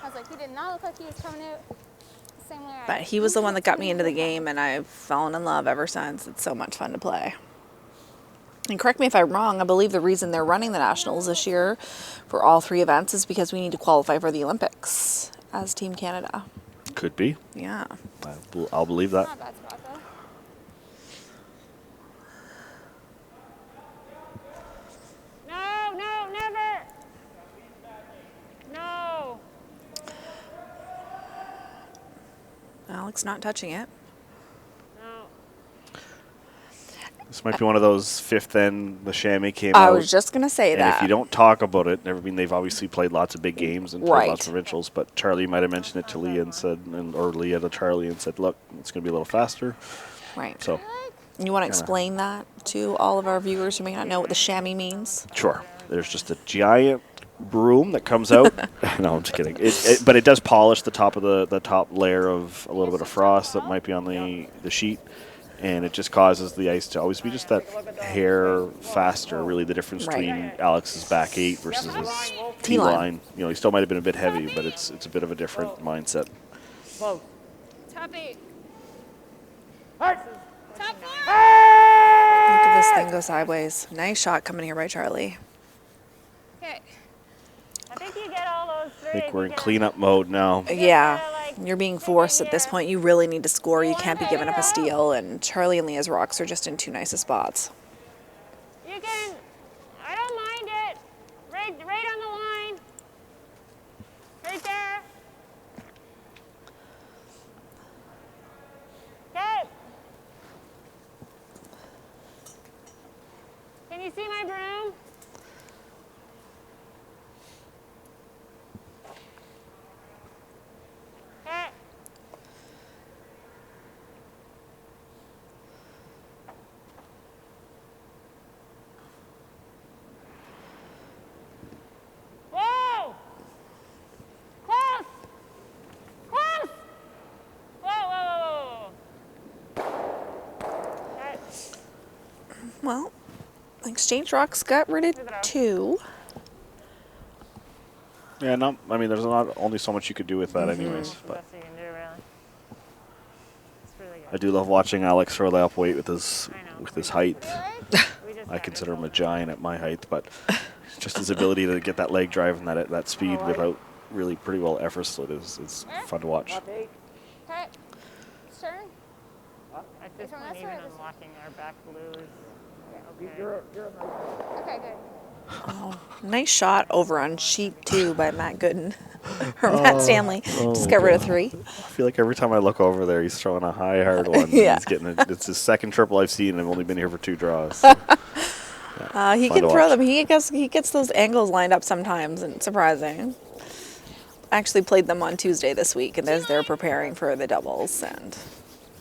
I was like, he did not look like he was coming out the same way. But he was the one that got me into the game, and I've fallen in love ever since. It's so much fun to play. And correct me if I'm wrong, I believe the reason they're running the Nationals this year for all 3 events is because we need to qualify for the Olympics as Team Canada. Could be. Yeah. I'll believe that. Not a bad spot though. No, never. No. Alex not touching it. No. This might be one of those 5th end, the chamois came I out. was just going to say And that. if you don't talk about it, they've obviously played lots of big games and played lots of Right. provincials, but Charlie might have mentioned it to Leah and said, or Leah to Charlie and said, look, it's going to be a little faster. Right. So, You want to explain that to all of our viewers who may not know what the chamois means? sure. There's just a giant broom that comes out. No, I'm just kidding. But it does polish the top of the top layer of a little bit of frost that might be on the sheet. And it just causes the ice to always be just that hair faster. Really, the difference Right. between Alex's back 8 versus his T-line. T-line. He still might have been a bit heavy, but it's a bit of a different mindset. Close. Top 8. Hard. Top 4. Look at this thing go sideways. Nice shot coming here by Charlie. Okay. I think you get all those 3. I think we're in cleanup mode now. Yeah, you're being forced at this point. You really need to score. You can't be giving up a steal. And Charlie and Leah's rocks are just in 2 nice spots. You can. I don't mind it. Right on the line. Right there. Okay. Can you see my broom? Okay. Whoa! Close! Close! Whoa. Okay. Well, Exchange Rocks got rid of 2. Yeah, there's not only so much you could do with that anyways. But Best you can do, really. It's really good. I do love watching Alex throw that up weight with his height. We just I got consider this him a giant at my height, but just his ability to get that leg drive and that speed without really pretty well effort, so it's fun to watch. Top 8. Okay. Turn. At this From point, this even way or this way? unlocking our back blues. You're a Okay, good. Oh, nice shot over on sheet 2 by Matt Gooden. Or Matt Stanley. Just got rid of 3. I feel like every time I look over there, he's throwing a high, hard one. Yeah. He's getting it's his second triple I've seen, and I've only been here for 2 draws. So, He fun can to throw watch. them. He gets those angles lined up sometimes, and it's surprising. I actually played them on Tuesday this week, and as they're preparing for the doubles, and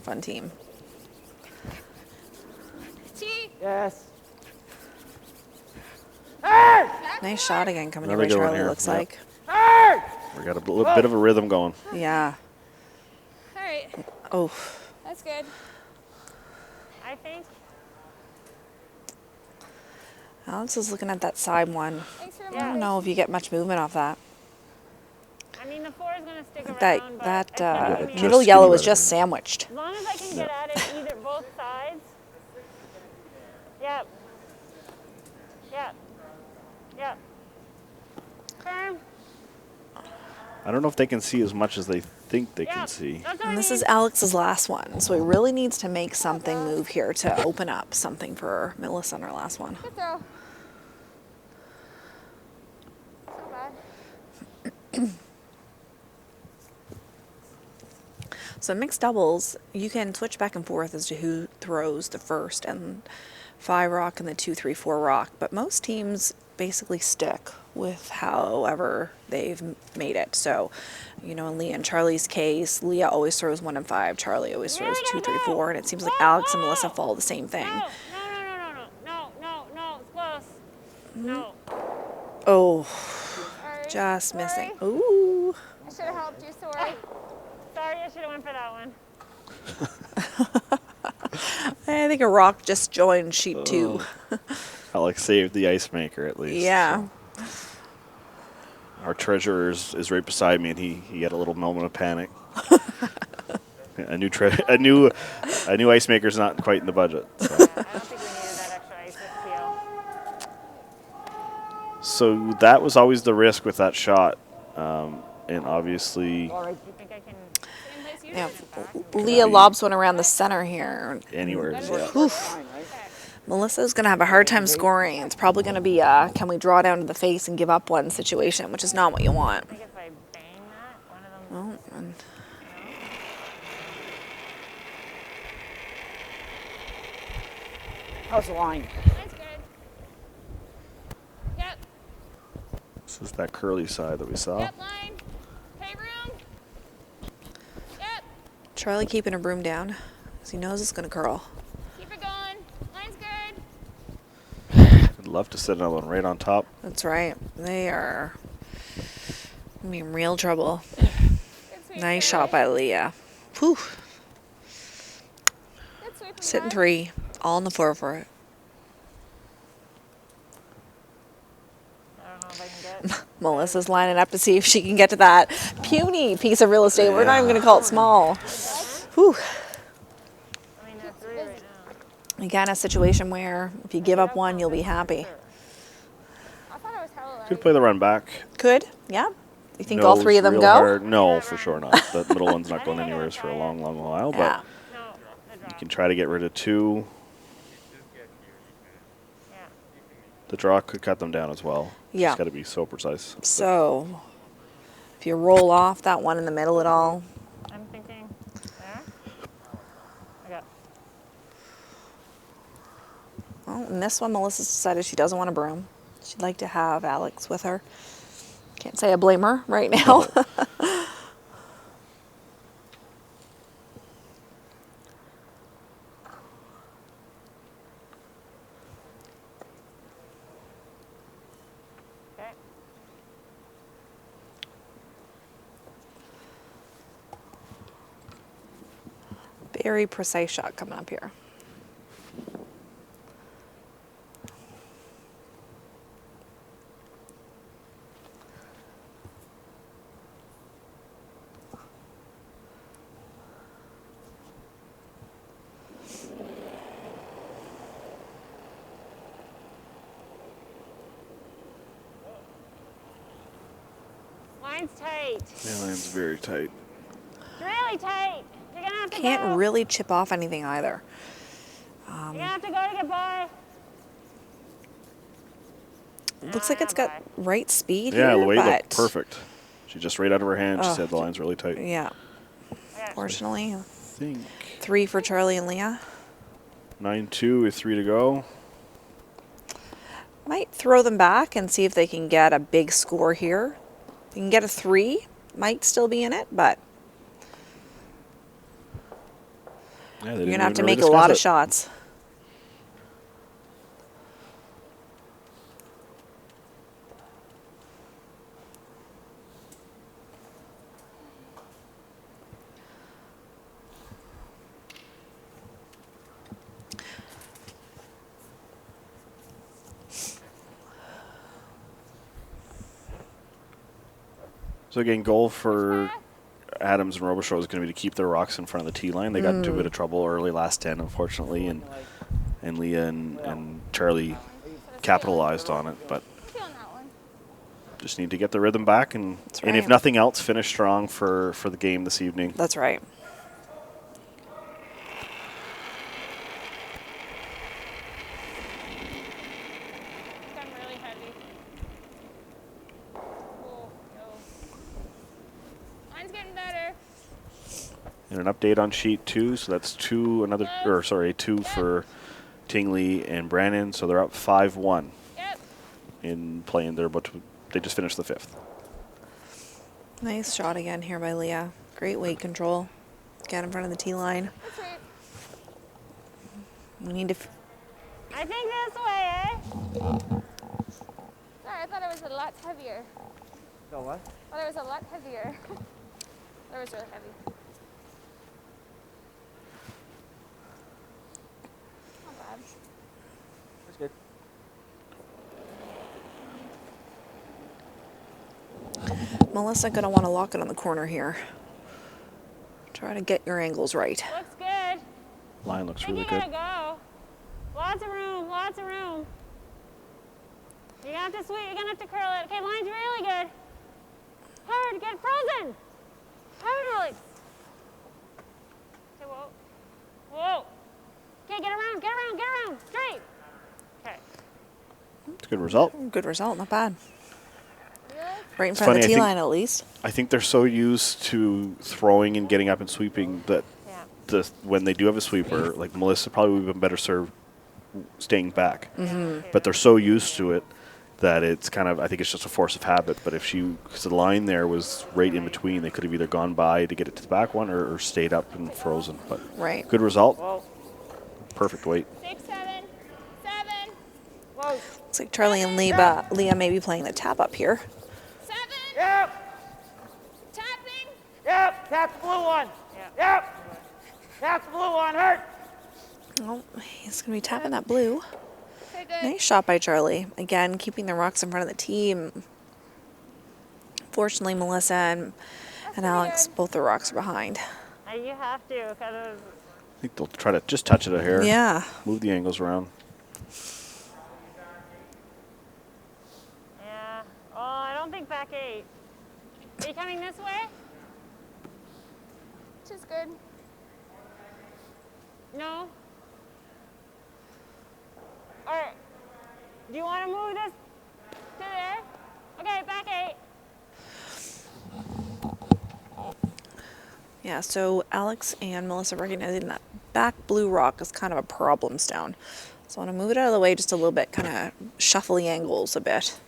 fun team. T. Yes. Hey! Nice shot again coming Another your way, good one Charlie, here. looks Yep. like. Hey! We got a little bit of a rhythm going. Yeah. All right. Oh, That's good. I think. Alex is looking at that side one. Thanks for I reminding don't know if you get much movement off that. I mean, the 4 is going to stick around, That but that it's gonna give me just middle skinny yellow is better. just sandwiched. as long as I can get at it either both sides. Yep. Yep. Yep. Firm. I don't know if they can see as much as they think they can Yep. see. That's what And I this mean. is Alex's last one, so he really needs to make something move here to open up something for Melissa on her last one. Good throw. So bad. So mixed doubles, you can switch back and forth as to who throws the first and 5 rock and the 2, 3, 4 rock, but most teams basically stick with however they've made it. So, you know, in Leah and Charlie's case, Leah always throws 1 and 5, Charlie always throws 2, 3, 4, and it seems like Alex and Melissa follow the same thing. No, it's close. No. Oh, Sorry. just missing. Sorry. Ooh. I should have helped you. Sorry. Sorry, I should have went for that one. I think a rock just joined sheet 2. Alex saved the ice maker at least. Yeah. So. Our treasurer is right beside me, and he had a little moment of panic. a new ice maker's not quite in the budget. So. I don't think we needed that extra ice with Peel. So that was always the risk with that shot, and obviously All right. Do you think I can? Same place you Yeah. did. Leah lobs one around the center here. anywhere. Good. Yeah. Oof. Fine, right? Melissa's going to have a hard time scoring. It's probably going to be can we draw down to the face and give up one situation, which is not what you want. I think if I bang that, one of them. Oh, and How's the line? That's good. Yep. This is that curly side that we saw. Yep. Line. Pay room. Yep. Charlie keeping her broom down because he knows it's going to curl. Keep it going. Line's good. I'd love to set another one right on top. That's right. They are going to be in real trouble. Good sweep. Nice shot by Leah. Whew. Good sweep. Sitting 3. All on the floor for it. I don't know if I can get. Melissa's lining up to see if she can get to that puny piece of real estate. We're not even going to call it small. Whew. I mean, they're 3 right now. Again, a situation where if you give up one, you'll be happy. I thought I was hella light. Could play the run back. Could, yeah. You think all 3 of them Nose go? real hard. No, for sure not. The middle one's not going anywhere for a long, long while. But Yeah. No, the draw. you can try to get rid of 2. Yeah. The draw could cut them down as well. Yeah. Just got to be so precise. So, if you roll off that one in the middle at all, I'm thinking there. I got. well, in this one, Melissa's decided she doesn't want a broom. She'd like to have Alex with her. Can't say I blame her right now. Okay. Very precise shot coming up here. Line's tight. Yeah, line's very tight. It's really tight. You're gonna have to Can't go. really chip off anything either. You're gonna have to go to get by. looks like it's got right speed Yeah, here, the weight but looked perfect. She just right out of her hand. She said the line's really tight. yeah. Fortunately, I think 3 for Charlie and Leah. 9-2 with 3 to go. Might throw them back and see if they can get a big score here. If you can get a 3, might still be in it, but Yeah, you're going to have to make a lot of shots. So again, goal for Adams and Robichaud is going to be to keep their rocks in front of the tee line. They got into a bit of trouble early last 10, unfortunately, and Leah and Charlie capitalized on it. But Feeling that one. just need to get the rhythm back, and right. if nothing else, finish strong for the game this evening. That's right. I'm really heavy. Oh, no. Mine's getting better. And an update on sheet 2, so that's 2 for Tingley and Brannon, so they're up 5-1 Yep. in playing there, but they just finished the 5th. Nice shot again here by Leah. Great weight control. Get in front of the tee line. That's right. We need to. I think this way, eh? Sorry, I thought it was a lot heavier. So what? I thought it was a lot heavier. That was really heavy. Not bad. That's good. Melissa gonna want to lock it on the corner here. Try to get your angles right. Looks good. Line looks I think really you good. gotta go. Lots of room, lots of room. You're gonna have to sweep, you're gonna have to curl it. Okay, line's really good. Hard, get frozen. Hard, Alex. Okay, whoa. Whoa. Okay, get around, straight. Okay. It's a good result. Good result, not bad. Really? Right in It's front of funny, the I tee think- line at least. I think they're so used to throwing and getting up and sweeping that Yeah. when they do have a sweeper, like Melissa probably would have been better served staying back. But they're so used to it that it's kind of, I think it's just a force of habit. But if because the line there was right in between, they could have either gone by to get it to the back one or stayed up and frozen. But Right. good result. Whoa. Perfect weight. 6, 7, 7, Whoa. Looks like Charlie and Leah may be playing the tap up here. 7. Yep. Tapping. Yep. Tap the blue one. Yep. Tap the blue one. Hurt. Oh, he's gonna be tapping that blue. Okay, good. Nice shot by Charlie. Again, keeping the rocks in front of the team. Fortunately, Melissa and Alex, good. both the rocks are behind. You have to, because I think they'll try to just touch it a hair. Yeah. Move the angles around. yeah. Oh, I don't think back 8. Are you coming this way? Which is good. No? Or do you want to move this to there? Okay, back 8. Yeah, so Alex and Melissa recognizing that back blue rock is kind of a problem stone. So I want to move it out of the way just a little bit, kind of shuffle the angles a bit.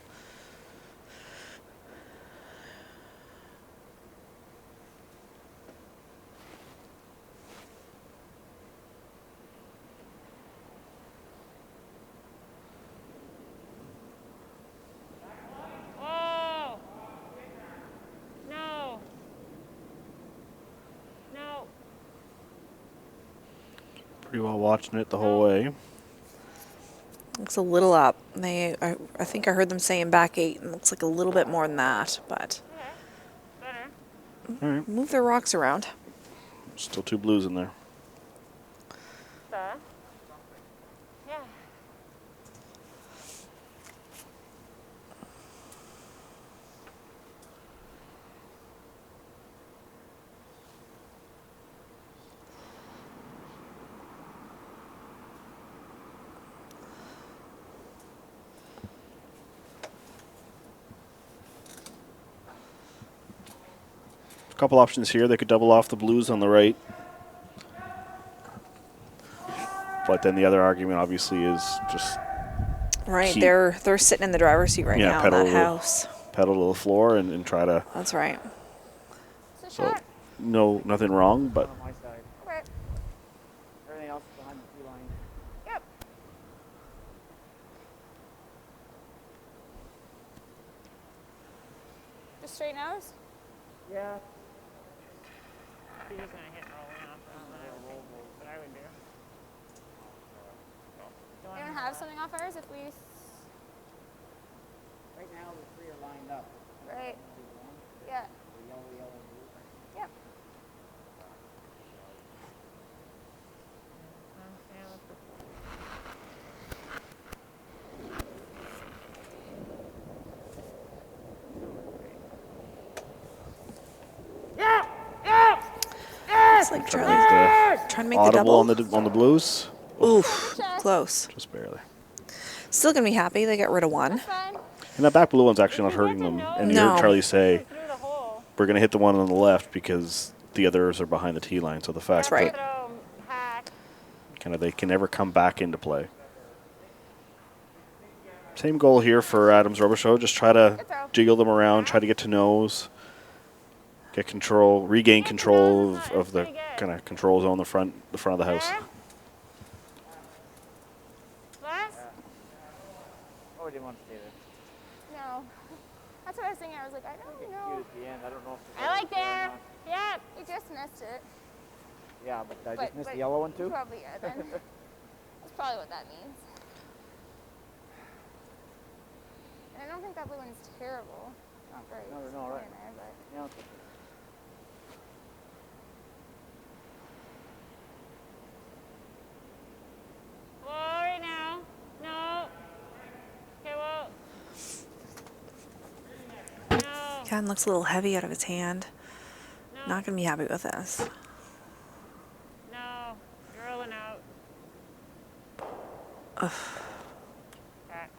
Whoa. No. No. Pretty well watching it the whole way. Looks a little up. I think I heard them saying back 8, and it looks like a little bit more than that, but Okay. Better. All right. move their rocks around. Still 2 blues in there. Yeah. A couple options here. They could double off the blues on the right. But then the other argument, obviously, is just Right, keep- they're sitting in the driver's seat right now in that house. pedal to the floor and try to. That's right. It's a So, shot. no, nothing wrong, but On my side. Okay. Everything else is behind the tee line. Yep. Just straight nose? Yeah. You're just gonna hit rolling off. What I would do. You want to have something off ours if we... Right now the three are lined up. Right. Yeah. The yellow, yellow, blue. Yep. Yeah! Yeah! It's like Charlie the trying to make the audible double. on the blues. Oof, close. Just barely. Still going to be happy. They get rid of one. Fine. And that back blue one's actually not You get hurting to them. know And you No. heard Charlie say, Through the hole. we're going to hit the one on the left because the others are behind the tee line. So the fact right. that Throw hack. kind of they can never come back into play. Same goal here for Adams Robichaud. Just try to Good throw. jiggle them around, try to get to nose, get control, regain control of the kind of control zone, the front of the house. There. Last. Oh, we didn't want to stay there. No. That's what I was thinking. I was like, I don't Cute know. at the end. I don't know if I like there. Yep. We just missed it. Yeah, but I just missed but the yellow one too. Probably, yeah, then. That's probably what that means. And I don't think that blue one's terrible. Not great. No, It's no, right. in there, but Yeah, okay. Whoa, right now. No. Okay, well. No. Ken looks a little heavy out of his hand. No. Not going to be happy with this. No. You're rolling out. Back.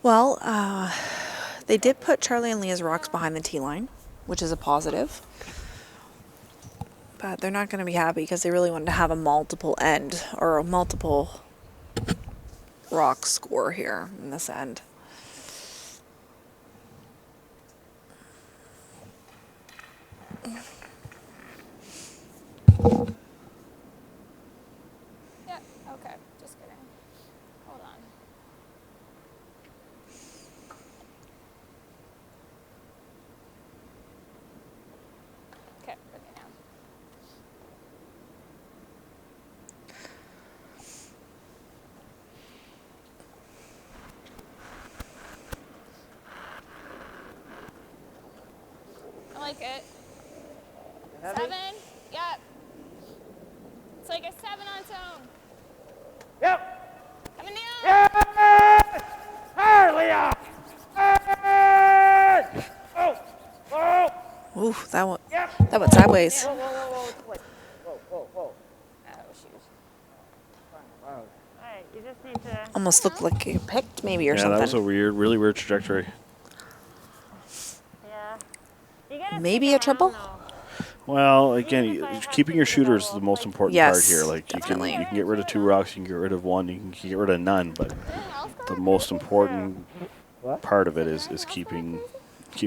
Well, they did put Charlie and Leah's rocks behind the tee line, which is a positive. But they're not going to be happy because they really wanted to have a multiple end or a multiple rock score here in this end. yeah, okay. Just kidding. Hold on. Okay, okay now. I like it. Heavy? 7? Yep. It's like a 7 on its own. Yep. Coming down. Yeah! Hey, Leah! Hey! Oh! Oh! Oof, that one, Yep. that went sideways. Whoa, whoa, whoa, whoa, whoa, whoa, whoa, whoa. Oh, shoot. Wow. All right, you just need to. Almost looked like you picked maybe or Yeah, something. that was a really weird trajectory. Yeah. You gotta Maybe stick a triple? around, though. Well, again, Even if I have keeping to your do shooter is double, the most like- important Yes, part here. Like definitely. you can get rid of 2 rocks, you can get rid of 1, you can get rid of none, but Anything else the going? most important What? part of it is keeping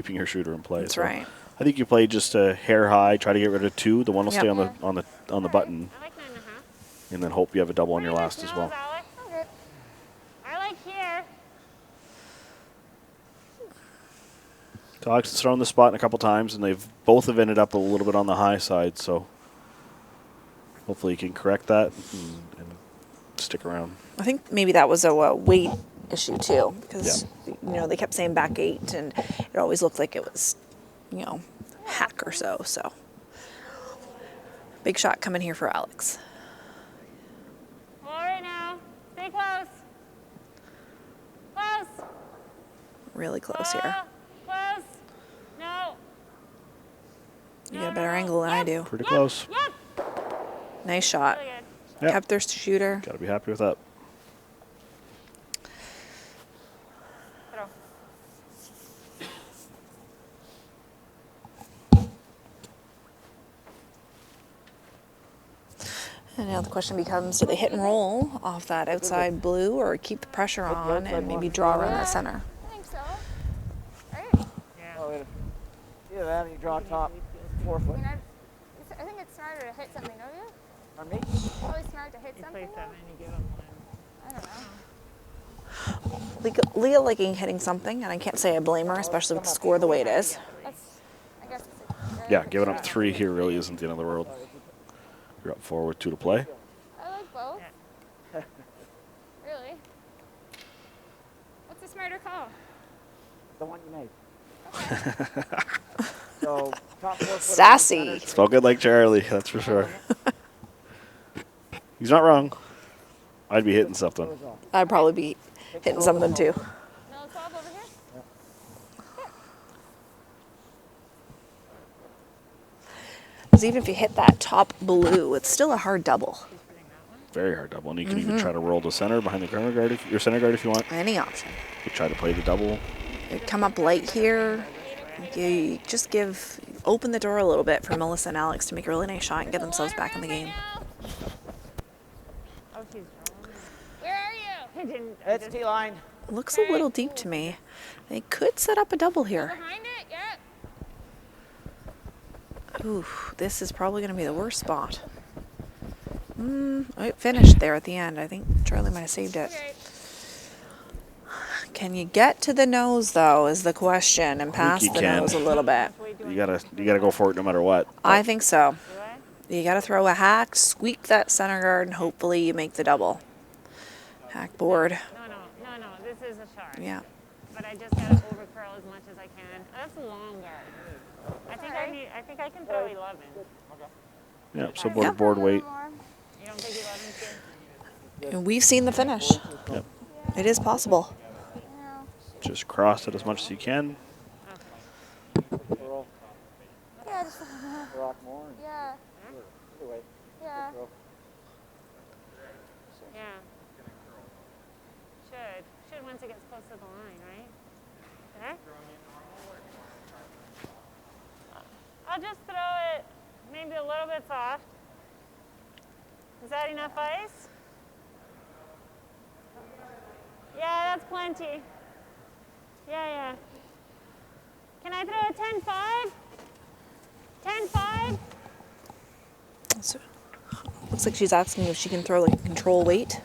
your shooter in play. That's So right. I think you play just a hair high, try to get rid of 2. The one will Yep. stay on the button, I like 9.5. and then hope you have a double on your Pretty last nice as well. nose, Alex. Okay. I like here. So Alex has thrown the spot in a couple times, and they've both have ended up a little bit on the high side. So hopefully you can correct that and stick around. I think maybe that was a weight issue too, because they kept saying back 8, and it always looked like it was, hack or so. So big shot coming here for Alex. Well, right now. Stay close. Close. Really close here. Close. No. You got a better angle than I do. Pretty close. Yep. Nice shot. Really good. Yep. Kept their shooter. Got to be happy with that. Throw. And now the question becomes, do they hit and roll off that outside blue or keep the pressure on and maybe draw around that center? I think so. Right? Oh, either that or you draw top 4 I foot. mean, I think it's smarter to hit something, don't you? Pardon me? Probably smart to hit something. Play 7, though. you give them 1. I don't know. Leah liking hitting something, and I can't say I blame her, especially with the score the way it is. That's, I guess it's Yeah, giving up 3 here really isn't the end of the world. You're up 4 with 2 to play. I like both. Really? What's the smarter call? The one you made. So top 4 foot. Sassy. Spoken like Charlie, that's for sure. He's not wrong. I'd be hitting something. I'd probably be hitting something too. No, it's all over here. Because even if you hit that top blue, it's still a hard double. Very hard double. And you can even try to roll to center behind the corner guard, your center guard if you want. Any option. You try to play the double. You come up light here. You just open the door a little bit for Melissa and Alex to make a really nice shot and get themselves back in the game. Oh, she's drawing. Where are you? I didn't. It's T-line. It looks a little deep to me. They could set up a double here. Behind it? Yep. Ooh, this is probably going to be the worst spot. It finished there at the end. I think Charlie might have saved it. Okay. Can you get to the nose, though, is the question, and pass you the can. nose a little bit? You gotta go for it no matter what. I think so. Do I? You got to throw a hack, squeak that center guard, and hopefully you make the double. Hack board. No. This is a shot. Yeah. But I just gotta over curl as much as I can. That's longer. I think I can throw 11. Yeah, so board weight. You don't think 11's good? And we've seen the finish. Yep. It is possible. Just cross it as much as you can. Roll. Yeah, just, Rock more. And yeah, either way. yeah. Roll. Yeah. Should once it gets close to the line, right? There? I'll just throw it maybe a little bit soft. Is that enough ice? Yeah, that's plenty. Yeah. Can I throw a 10-5? 10-5? So, looks like she's asking if she can throw like control weight.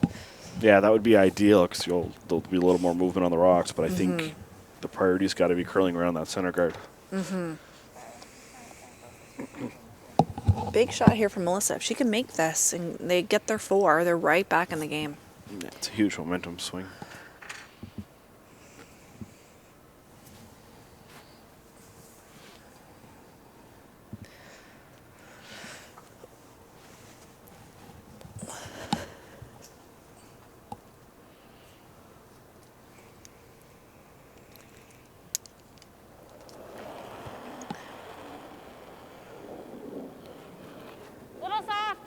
Yeah, that would be ideal because there'll be a little more movement on the rocks. But I think the priority's got to be curling around that center guard. Big shot here from Melissa. If she can make this and they get their 4, they're right back in the game. Yeah, it's a huge momentum swing. Little soft.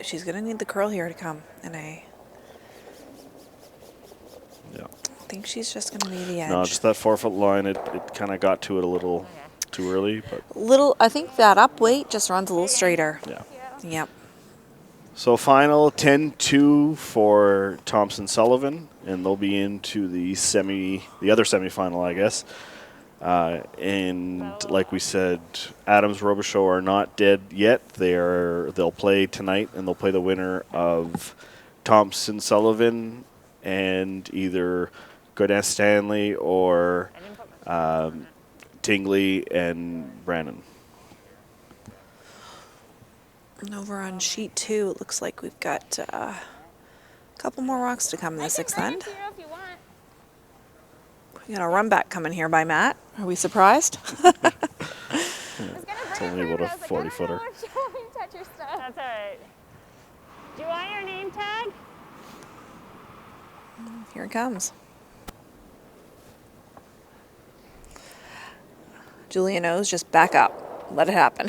She's gonna need the curl here to come, and I Yeah. think she's just gonna be the edge. No, just that 4 foot line. It kind of got to it a little too early, but I think that up weight just runs a little straighter. yeah. Yep. So final 10-2 for Thomson Sullivan, and they'll be into the other semifinal, I guess. And like we said, Adams Robichaud are not dead yet. They'll play tonight, and they'll play the winner of Thomson Sullivan and either Godin Stanley or Tingley and Brannon. And over on sheet 2, it looks like we've got a couple more rocks to come in the 6th end. If you want. We got a run back coming here by Matt. Are we surprised? It's only about a 40-footer. Touch your stuff. That's all right. Do you want your name tag? Here it comes. Julia knows, just back up. Let it happen.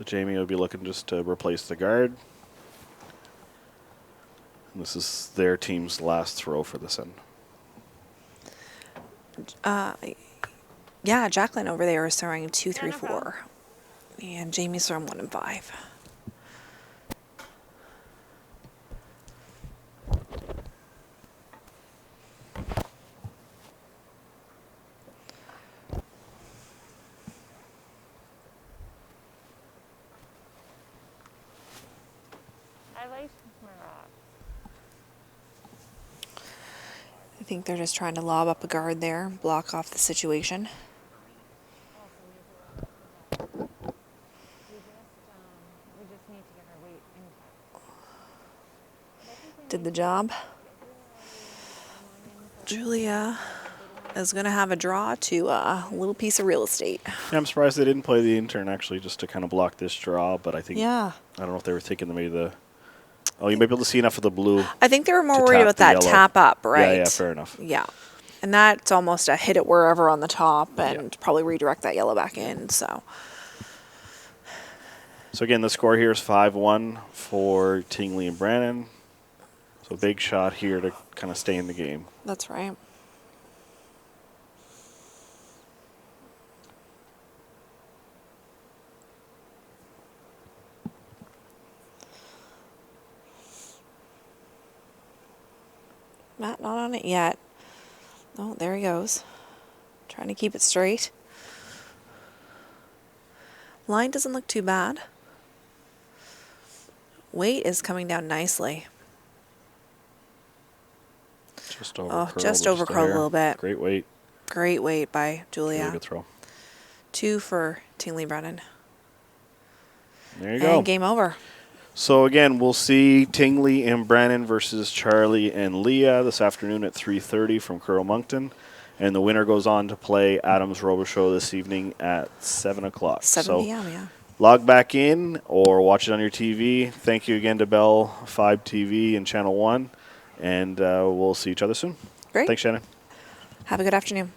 So Jamie will be looking just to replace the guard. And this is their team's last throw for this end. Yeah, Jacqueline over there is throwing 2, 3, no problem. 4. And Jamie's throwing 1 and 5. I like my rock. I think they're just trying to lob up a guard there, block off the situation. We just need to get our weight in. Did the job. Julia is going to have a draw to a little piece of real estate. Yeah, I'm surprised they didn't play the intern actually just to kind of block this draw, but I think Yeah. I don't know if they were thinking maybe the. Oh, you might be able to see enough of the blue. I think they were more To worried tap about the that yellow. tap up, right? Yeah, fair enough. Yeah. And that's almost a hit it wherever on the top and probably redirect that yellow back in. So So again, the score here is 5-1 for Tingley and Brannon. So big shot here to kind of stay in the game. that's right. Matt not on it yet. Oh, there he goes. Trying to keep it straight. Line doesn't look too bad. Weight is coming down nicely. Just over Oh, curl. just over curl a little bit. Great weight. Great weight by Julia. Really good throw. 2 for Tingley Brennan. There you And go. game over. So again, we'll see Tingley and Brannon versus Charlie and Leah this afternoon at 3:30 from Curl Moncton. And the winner goes on to play Adams Robichaud this evening at 7 o'clock. 7 p.m., yeah. Log back in or watch it on your TV. Thank you again to Bell 5 TV and Channel 1. And we'll see each other soon. Great. Thanks, Shannon. Have a good afternoon.